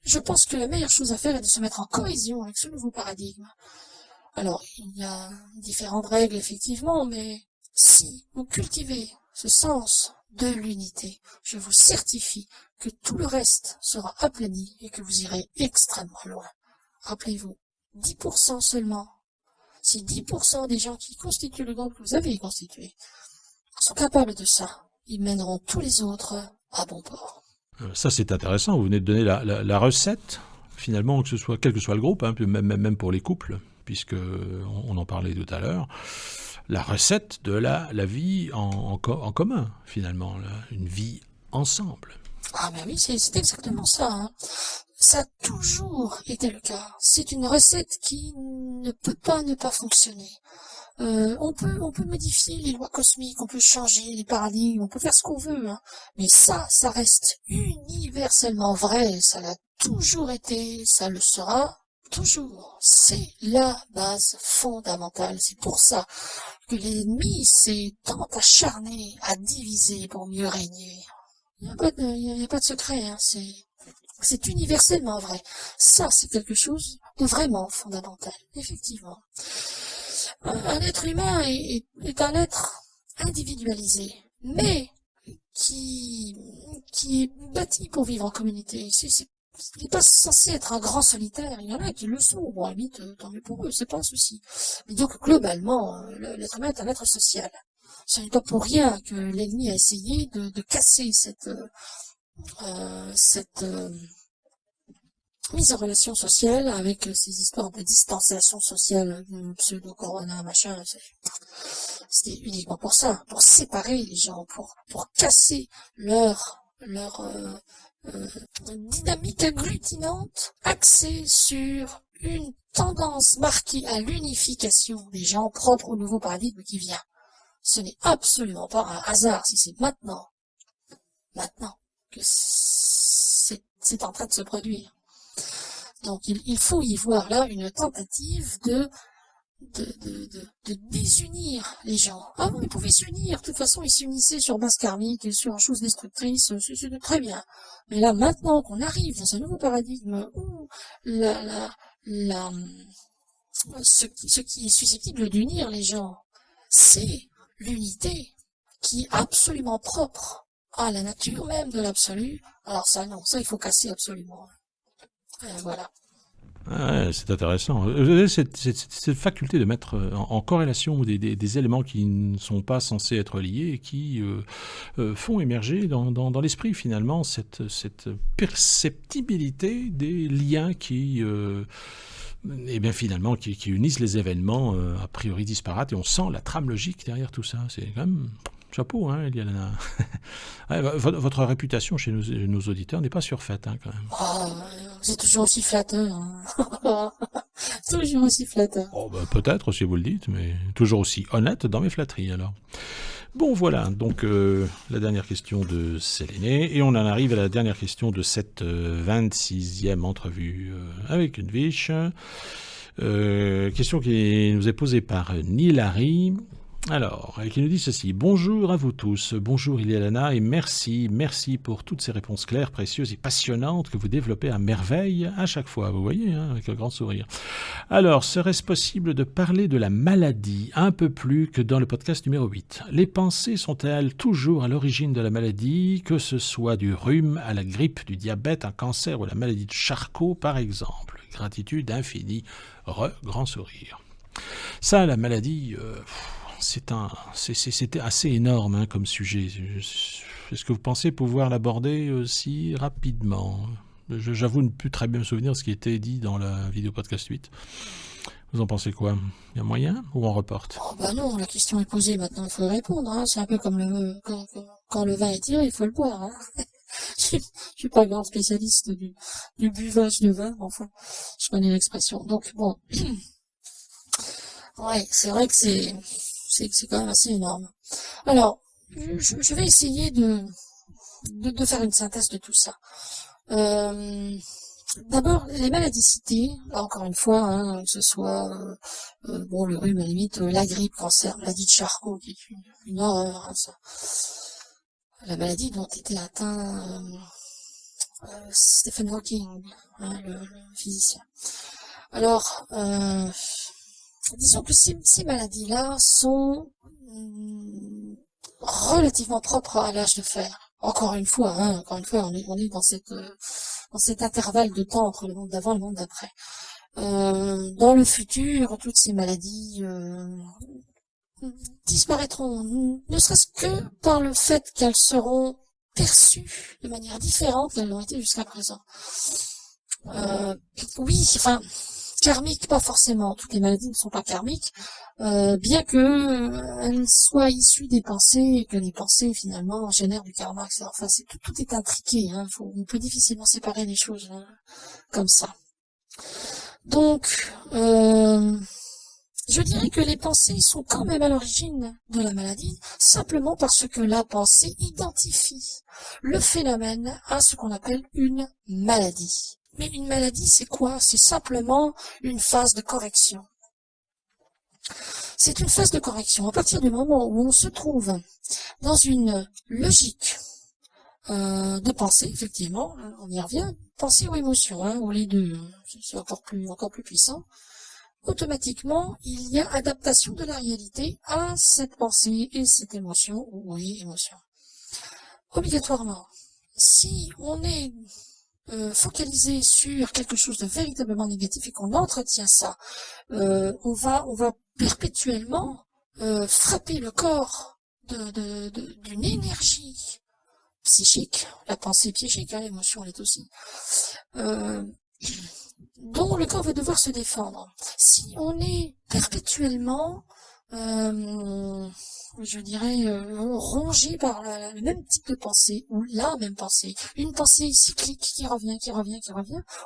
Speaker 2: je pense que la meilleure chose à faire est de se mettre en cohésion avec ce nouveau paradigme. Alors, il y a différentes règles, effectivement, mais si vous cultivez ce sens de l'unité, je vous certifie que tout le reste sera aplani et que vous irez extrêmement loin. Rappelez-vous, 10% seulement, si 10% des gens qui constituent le groupe que vous avez constitué sont capables de ça, ils mèneront tous les autres à bon port.
Speaker 1: Ça, c'est intéressant. Vous venez de donner la recette, finalement, que ce soit, quel que soit le groupe, même pour les couples, puisque on en parlait tout à l'heure. La recette de la vie en commun, finalement, une vie ensemble.
Speaker 2: Ah ben oui, c'est exactement ça, hein. Ça a toujours été le cas. C'est une recette qui ne peut pas ne pas fonctionner. On peut modifier les lois cosmiques, on peut changer les paradigmes, on peut faire ce qu'on veut, hein. Mais ça reste universellement vrai. Ça l'a toujours été, ça le sera toujours. C'est la base fondamentale. C'est pour ça que l'ennemi s'est tant acharné à diviser pour mieux régner. Il n'y a pas de secret, hein. C'est universellement vrai. Ça, c'est quelque chose de vraiment fondamental, effectivement. Un être humain est un être individualisé, mais qui, qui est bâti pour vivre en communauté. Il n'est pas censé être un grand solitaire. Il y en a qui le sont. Bon, à la limite, tant mieux pour eux, c'est pas un souci. Mais donc, globalement, l'être humain est un être social. Ce n'est pas pour rien que l'ennemi a essayé de casser cette mise en relation sociale avec ces histoires de distanciation sociale, pseudo-corona, machin. C'était uniquement pour ça, pour séparer les gens, pour casser leur dynamique agglutinante axée sur une tendance marquée à l'unification des gens propre au nouveau paradigme qui vient. Ce n'est absolument pas un hasard si c'est maintenant que c'est en train de se produire. Donc il faut y voir là une tentative de désunir les gens. Avant, ils pouvaient s'unir. De toute façon, ils s'unissaient sur base karmique et sur choses destructrices. C'est très bien. Mais là, maintenant qu'on arrive dans un nouveau paradigme où ce qui est susceptible d'unir les gens, c'est l'unité qui est absolument propre à la nature même de l'absolu. Alors ça, non, ça, il faut casser absolument. Voilà.
Speaker 1: Ah ouais, c'est intéressant. Cette faculté de mettre en corrélation des éléments qui ne sont pas censés être liés et qui font émerger dans l'esprit finalement cette perceptibilité des liens qui, et bien finalement, qui unissent les événements a priori disparates et on sent la trame logique derrière tout ça. C'est quand même chapeau, hein, Eliana. Ouais, votre réputation chez nos auditeurs n'est pas surfaite, hein, quand même.
Speaker 2: Oh, c'est toujours aussi flatteur. Hein. Toujours aussi flatteur.
Speaker 1: Oh, bah, peut-être si vous le dites, mais toujours aussi honnête dans mes flatteries alors. Bon voilà, donc la dernière question de Séléné, et on en arrive à la dernière question de cette 26e entrevue avec une biche. Question qui nous est posée par Nilari. Alors, qui nous dit ceci. Bonjour à vous tous, bonjour Iliana et merci pour toutes ces réponses claires, précieuses et passionnantes que vous développez à merveille à chaque fois, vous voyez, hein, avec un grand sourire. Alors, serait-ce possible de parler de la maladie un peu plus que dans le podcast numéro 8 ? Les pensées sont-elles toujours à l'origine de la maladie, que ce soit du rhume à la grippe, du diabète, un cancer ou la maladie de Charcot par exemple ? Gratitude infinie, grand sourire. Ça, la maladie... C'était assez énorme hein, comme sujet. Est-ce que vous pensez pouvoir l'aborder aussi rapidement ? J'avoue ne plus très bien me souvenir de ce qui était dit dans la vidéo podcast 8. Vous en pensez quoi ? Il y a moyen ou on reporte ?
Speaker 2: Oh bah non, la question est posée, maintenant il faut répondre. Hein. C'est un peu comme quand le vin est tiré, il faut le boire. Hein. Je suis pas grand spécialiste du buvage de vin, enfin, je connais l'expression. Donc bon, ouais, c'est vrai que c'est quand même assez énorme. Alors, je vais essayer de faire une synthèse de tout ça. D'abord, les maladies citées, là encore une fois, hein, que ce soit bon le rhume à la limite, la grippe, cancer, maladie de Charcot, qui est une horreur, hein, ça. La maladie dont était atteint Stephen Hawking, hein, le physicien. Alors, disons que ces maladies-là sont relativement propres à l'âge de fer. Encore une fois, on est dans cet intervalle de temps entre le monde d'avant et le monde d'après. Dans le futur, toutes ces maladies disparaîtront, ne serait-ce que par le fait qu'elles seront perçues de manière différente qu'elles l'ont été jusqu'à présent. Oui, enfin, karmiques, pas forcément. Toutes les maladies ne sont pas karmiques, bien que elles soient issues des pensées et que les pensées finalement génèrent du karma, etc. Enfin, tout est intriqué. Hein. On peut difficilement séparer les choses comme ça. Donc, je dirais que les pensées sont quand même à l'origine de la maladie, simplement parce que la pensée identifie le phénomène à ce qu'on appelle une maladie. Mais une maladie, c'est quoi? C'est simplement une phase de correction. C'est une phase de correction. À partir du moment où on se trouve dans une logique de pensée, effectivement, on y revient, pensée ou émotion, ou les deux, c'est encore plus puissant. Automatiquement, il y a adaptation de la réalité à cette pensée et cette émotion, ou oui, émotion. Obligatoirement. Si on est focalisé sur quelque chose de véritablement négatif et qu'on entretient ça, on va perpétuellement frapper le corps d'une énergie psychique, la pensée psychique, l'émotion l'est aussi, dont le corps va devoir se défendre. Si on est perpétuellement, je dirais, rongé par le même type de pensée, ou la même pensée, une pensée cyclique qui revient,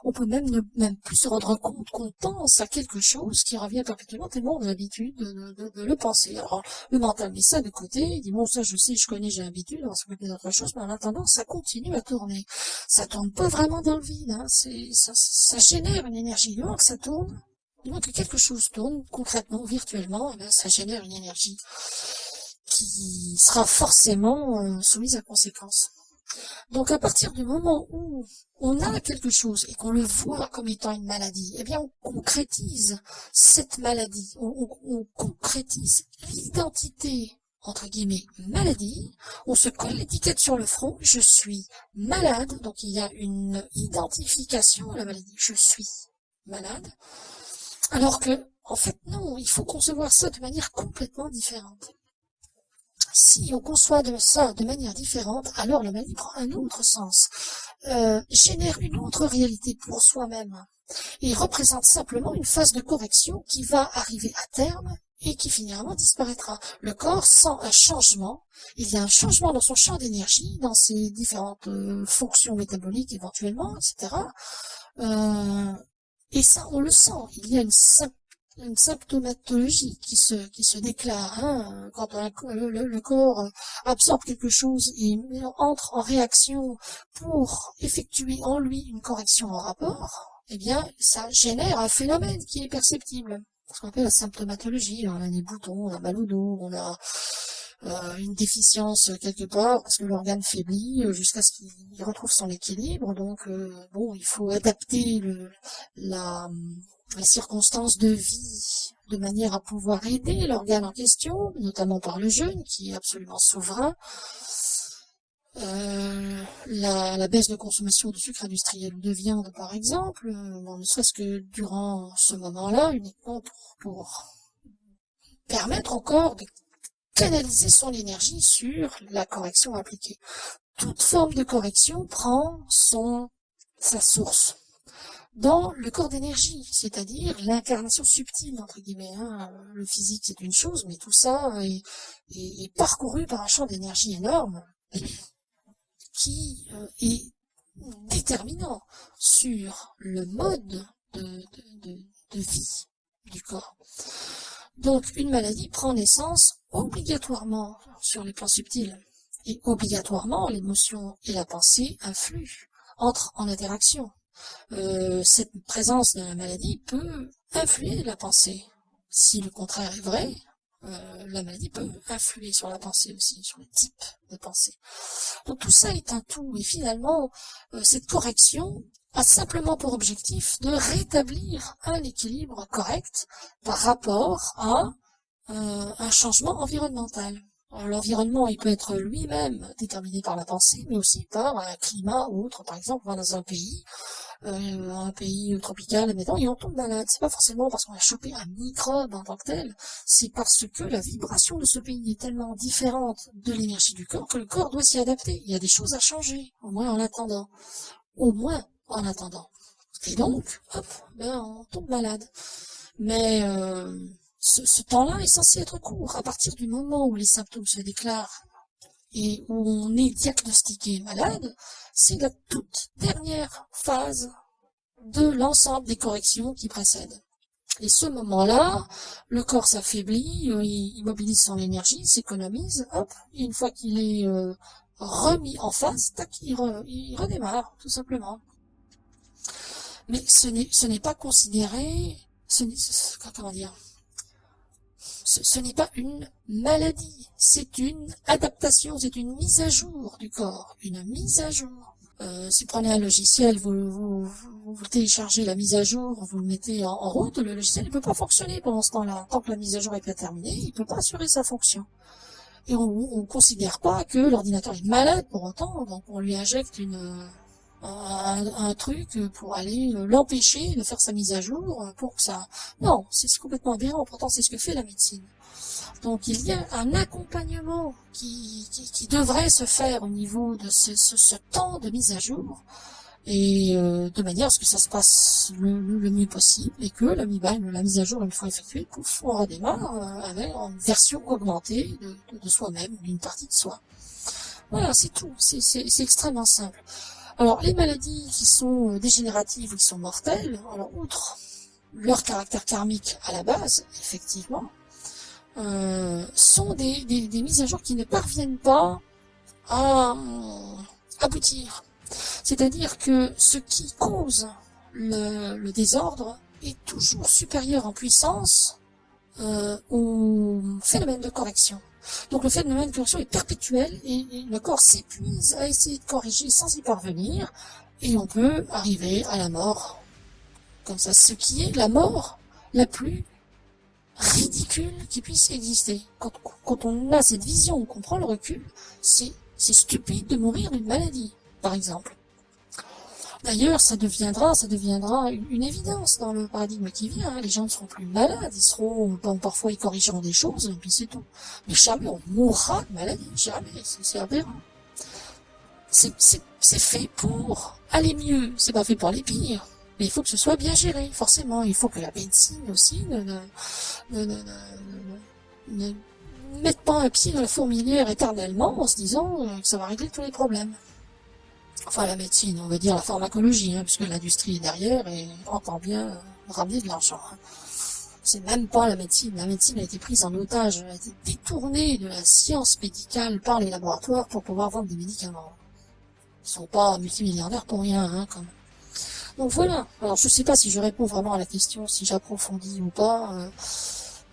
Speaker 2: on peut même plus se rendre compte qu'on pense à quelque chose qui revient perpétuellement tellement on a l'habitude de le penser. Alors, le mental met ça de côté, il dit bon, ça je sais, je connais, j'ai l'habitude, on va s'occuper d'autre chose, mais en attendant, ça continue à tourner. Ça tourne pas vraiment dans le vide, hein, ça génère une énergie, du moment que ça tourne, du moment que quelque chose tourne, concrètement, virtuellement, eh bien, ça génère une énergie qui sera forcément soumise à conséquences. Donc à partir du moment où on a quelque chose et qu'on le voit comme étant une maladie, eh bien on concrétise cette maladie, on concrétise l'identité entre guillemets maladie, on se colle l'étiquette sur le front, je suis malade, donc il y a une identification à la maladie, je suis malade, alors que en fait non, il faut concevoir ça de manière complètement différente. Si on conçoit ça de manière différente, alors la maladie prend un autre sens, génère une autre réalité pour soi-même, et représente simplement une phase de correction qui va arriver à terme et qui finalement disparaîtra. Le corps sent un changement, il y a un changement dans son champ d'énergie, dans ses différentes fonctions métaboliques éventuellement, etc. Et ça, on le sent, il y a une symptomatologie qui se déclare, hein, quand le corps absorbe quelque chose et entre en réaction pour effectuer en lui une correction en rapport, eh bien, ça génère un phénomène qui est perceptible. Ce qu'on appelle la symptomatologie. On a des boutons, on a mal au dos, on a une déficience quelque part parce que l'organe faiblit jusqu'à ce qu'il retrouve son équilibre. Donc, bon, il faut adapter les circonstances de vie de manière à pouvoir aider l'organe en question, notamment par le jeûne qui est absolument souverain. La baisse de consommation de sucre industriel ou de viande par exemple, ne serait-ce que durant ce moment-là, uniquement pour permettre au corps de canaliser son énergie sur la correction appliquée. Toute forme de correction prend sa source dans le corps d'énergie, c'est-à-dire l'incarnation subtile, entre guillemets. Hein. Le physique, c'est une chose, mais tout ça est parcouru par un champ d'énergie énorme qui est déterminant sur le mode de vie du corps. Donc, une maladie prend naissance obligatoirement sur les plans subtils. Et obligatoirement, l'émotion et la pensée influent, entrent en interaction. Cette présence de la maladie peut influer la pensée. Si le contraire est vrai, la maladie peut influer sur la pensée aussi, sur le type de pensée. Donc tout ça est un tout, et finalement, cette correction a simplement pour objectif de rétablir un équilibre correct par rapport à un changement environnemental. L'environnement, il peut être lui-même déterminé par la pensée, mais aussi par un climat ou autre. Par exemple, on va dans un pays tropical, admettons, et on tombe malade. C'est pas forcément parce qu'on a chopé un microbe en tant que tel, c'est parce que la vibration de ce pays est tellement différente de l'énergie du corps que le corps doit s'y adapter. Il y a des choses à changer, au moins en attendant. Et donc, hop, on tombe malade. Mais ce temps-là est censé être court. À partir du moment où les symptômes se déclarent et où on est diagnostiqué malade, c'est la toute dernière phase de l'ensemble des corrections qui précèdent. Et ce moment-là, le corps s'affaiblit, il mobilise son énergie, il s'économise, hop, et une fois qu'il est remis en phase, tac, il redémarre, tout simplement. Mais ce n'est pas considéré, comment dire, ce n'est pas une maladie, c'est une adaptation, c'est une mise à jour du corps, une mise à jour. Si vous prenez un logiciel, vous téléchargez la mise à jour, vous le mettez en route, le logiciel ne peut pas fonctionner pendant ce temps-là. Tant que la mise à jour n'est pas terminée, il ne peut pas assurer sa fonction. Et on ne considère pas que l'ordinateur est malade pour autant, donc on lui injecte un truc pour aller l'empêcher de faire sa mise à jour pour que ça... Non, c'est complètement aberrant, pourtant c'est ce que fait la médecine. Donc il y a un accompagnement qui devrait se faire au niveau de ce temps de mise à jour, et de manière à ce que ça se passe le mieux possible, et que la mise à jour, une fois effectuée, on redémarre avec une version augmentée de soi-même, d'une partie de soi. Voilà, c'est tout, c'est extrêmement simple. Alors les maladies qui sont dégénératives ou qui sont mortelles, alors outre leur caractère karmique à la base, effectivement, sont des mises à jour qui ne parviennent pas à aboutir. C'est-à-dire que ce qui cause le désordre est toujours supérieur en puissance au phénomène de correction. Donc le phénomène de correction est perpétuel et le corps s'épuise à essayer de corriger sans y parvenir, et on peut arriver à la mort comme ça, ce qui est la mort la plus ridicule qui puisse exister. Quand on a cette vision, qu'on prend le recul, c'est stupide de mourir d'une maladie, par exemple. D'ailleurs, ça deviendra une évidence dans le paradigme qui vient. Les gens ne seront plus malades, parfois ils corrigeront des choses, et puis c'est tout. Mais jamais on mourra de maladie, jamais, c'est aberrant. C'est fait pour aller mieux, c'est pas fait pour aller pire. Mais il faut que ce soit bien géré, forcément. Il faut que la médecine aussi ne mette pas un pied dans la fourmilière éternellement en se disant que ça va régler tous les problèmes. Enfin, la médecine, on va dire la pharmacologie, puisque l'industrie est derrière et entend bien ramener de l'argent. C'est même pas la médecine. La médecine a été prise en otage, a été détournée de la science médicale par les laboratoires pour pouvoir vendre des médicaments. Ils sont pas multimilliardaires pour rien, quand même. Donc voilà. Alors je sais pas si je réponds vraiment à la question, si j'approfondis ou pas.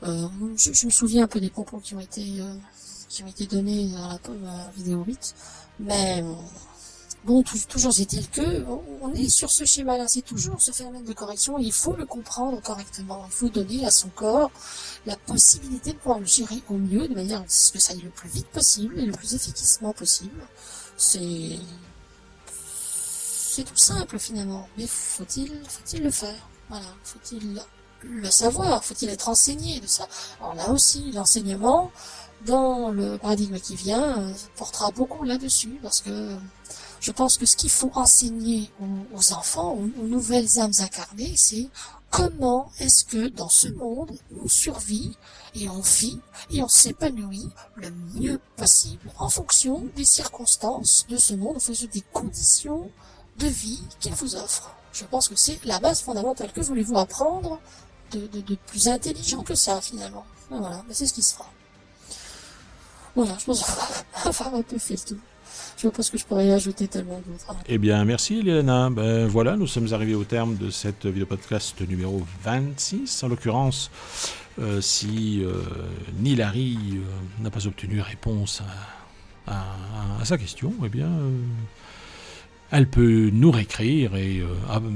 Speaker 2: Je me souviens un peu des propos qui ont été donnés dans la vidéo 8, mais bon, toujours est-il que on est sur ce schéma-là, c'est toujours ce phénomène de correction, et il faut le comprendre correctement. Il faut donner à son corps la possibilité de pouvoir le gérer au mieux, de manière à ce que ça aille le plus vite possible et le plus efficacement possible. C'est tout simple finalement, mais faut-il le faire? Voilà, faut-il le savoir? Faut-il être enseigné de ça? Alors là aussi, l'enseignement dans le paradigme qui vient portera beaucoup là-dessus, parce que je pense que ce qu'il faut enseigner aux enfants, aux nouvelles âmes incarnées, c'est comment est-ce que dans ce monde on survit et on vit et on s'épanouit le mieux possible en fonction des circonstances de ce monde, en fonction des conditions de vie qu'il vous offre. Je pense que c'est la base fondamentale. Que voulez-vous apprendre de plus intelligent que ça, finalement? Voilà, mais c'est ce qui se fera. Voilà, je pense qu'on va avoir un peu fait le tour. Je vois pas ce que je pourrais ajouter tellement d'autres.
Speaker 1: Eh bien, merci Eliana. Ben voilà, nous sommes arrivés au terme de cette vidéo podcast numéro 26. En l'occurrence, si Nilary n'a pas obtenu réponse à sa question, eh bien... elle peut nous réécrire et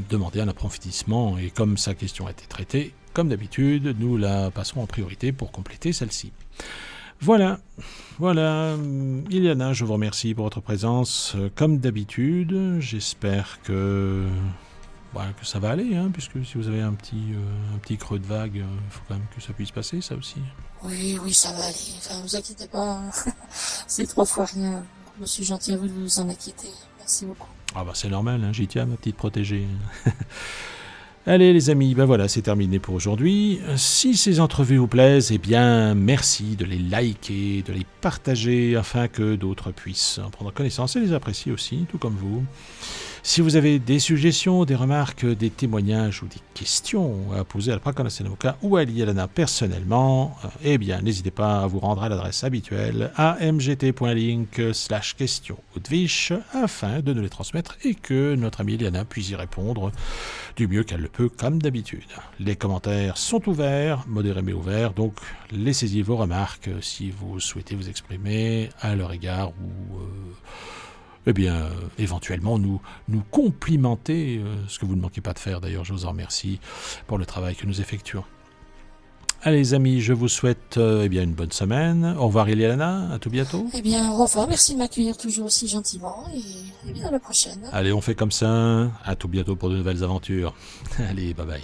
Speaker 1: demander un approfondissement. Et comme sa question a été traitée, comme d'habitude, nous la passerons en priorité pour compléter celle-ci. Voilà. Eliana, je vous remercie pour votre présence. Comme d'habitude, j'espère que ça va aller, puisque si vous avez un petit creux de vague, il faut quand même que ça puisse passer, ça aussi.
Speaker 2: Oui, ça va aller. Enfin, vous inquiétez pas. C'est 3 fois rien. Je suis gentil à vous de vous en inquiéter. Merci beaucoup.
Speaker 1: Ah bah c'est normal, hein, j'y tiens, ma petite protégée. Allez les amis, ben voilà, c'est terminé pour aujourd'hui. Si ces entrevues vous plaisent, eh bien merci de les liker, de les partager afin que d'autres puissent en prendre connaissance et les apprécier aussi, tout comme vous. Si vous avez des suggestions, des remarques, des témoignages ou des questions à poser à la Prakana Senamuka ou à Lielana personnellement, eh bien n'hésitez pas à vous rendre à l'adresse habituelle amgt.link/question afin de nous les transmettre et que notre amie Lielana puisse y répondre du mieux qu'elle le peut comme d'habitude. Les commentaires sont ouverts, modérés mais ouverts, donc laissez-y vos remarques si vous souhaitez vous exprimer à leur égard ou éventuellement nous complimenter, ce que vous ne manquez pas de faire d'ailleurs, je vous en remercie pour le travail que nous effectuons. Allez les amis, je vous souhaite une bonne semaine. Au revoir Eliana, à tout bientôt.
Speaker 2: Eh bien, au revoir, merci de m'accueillir toujours aussi gentiment et bien à la prochaine.
Speaker 1: Allez, on fait comme ça, à tout bientôt pour de nouvelles aventures. Allez, bye bye.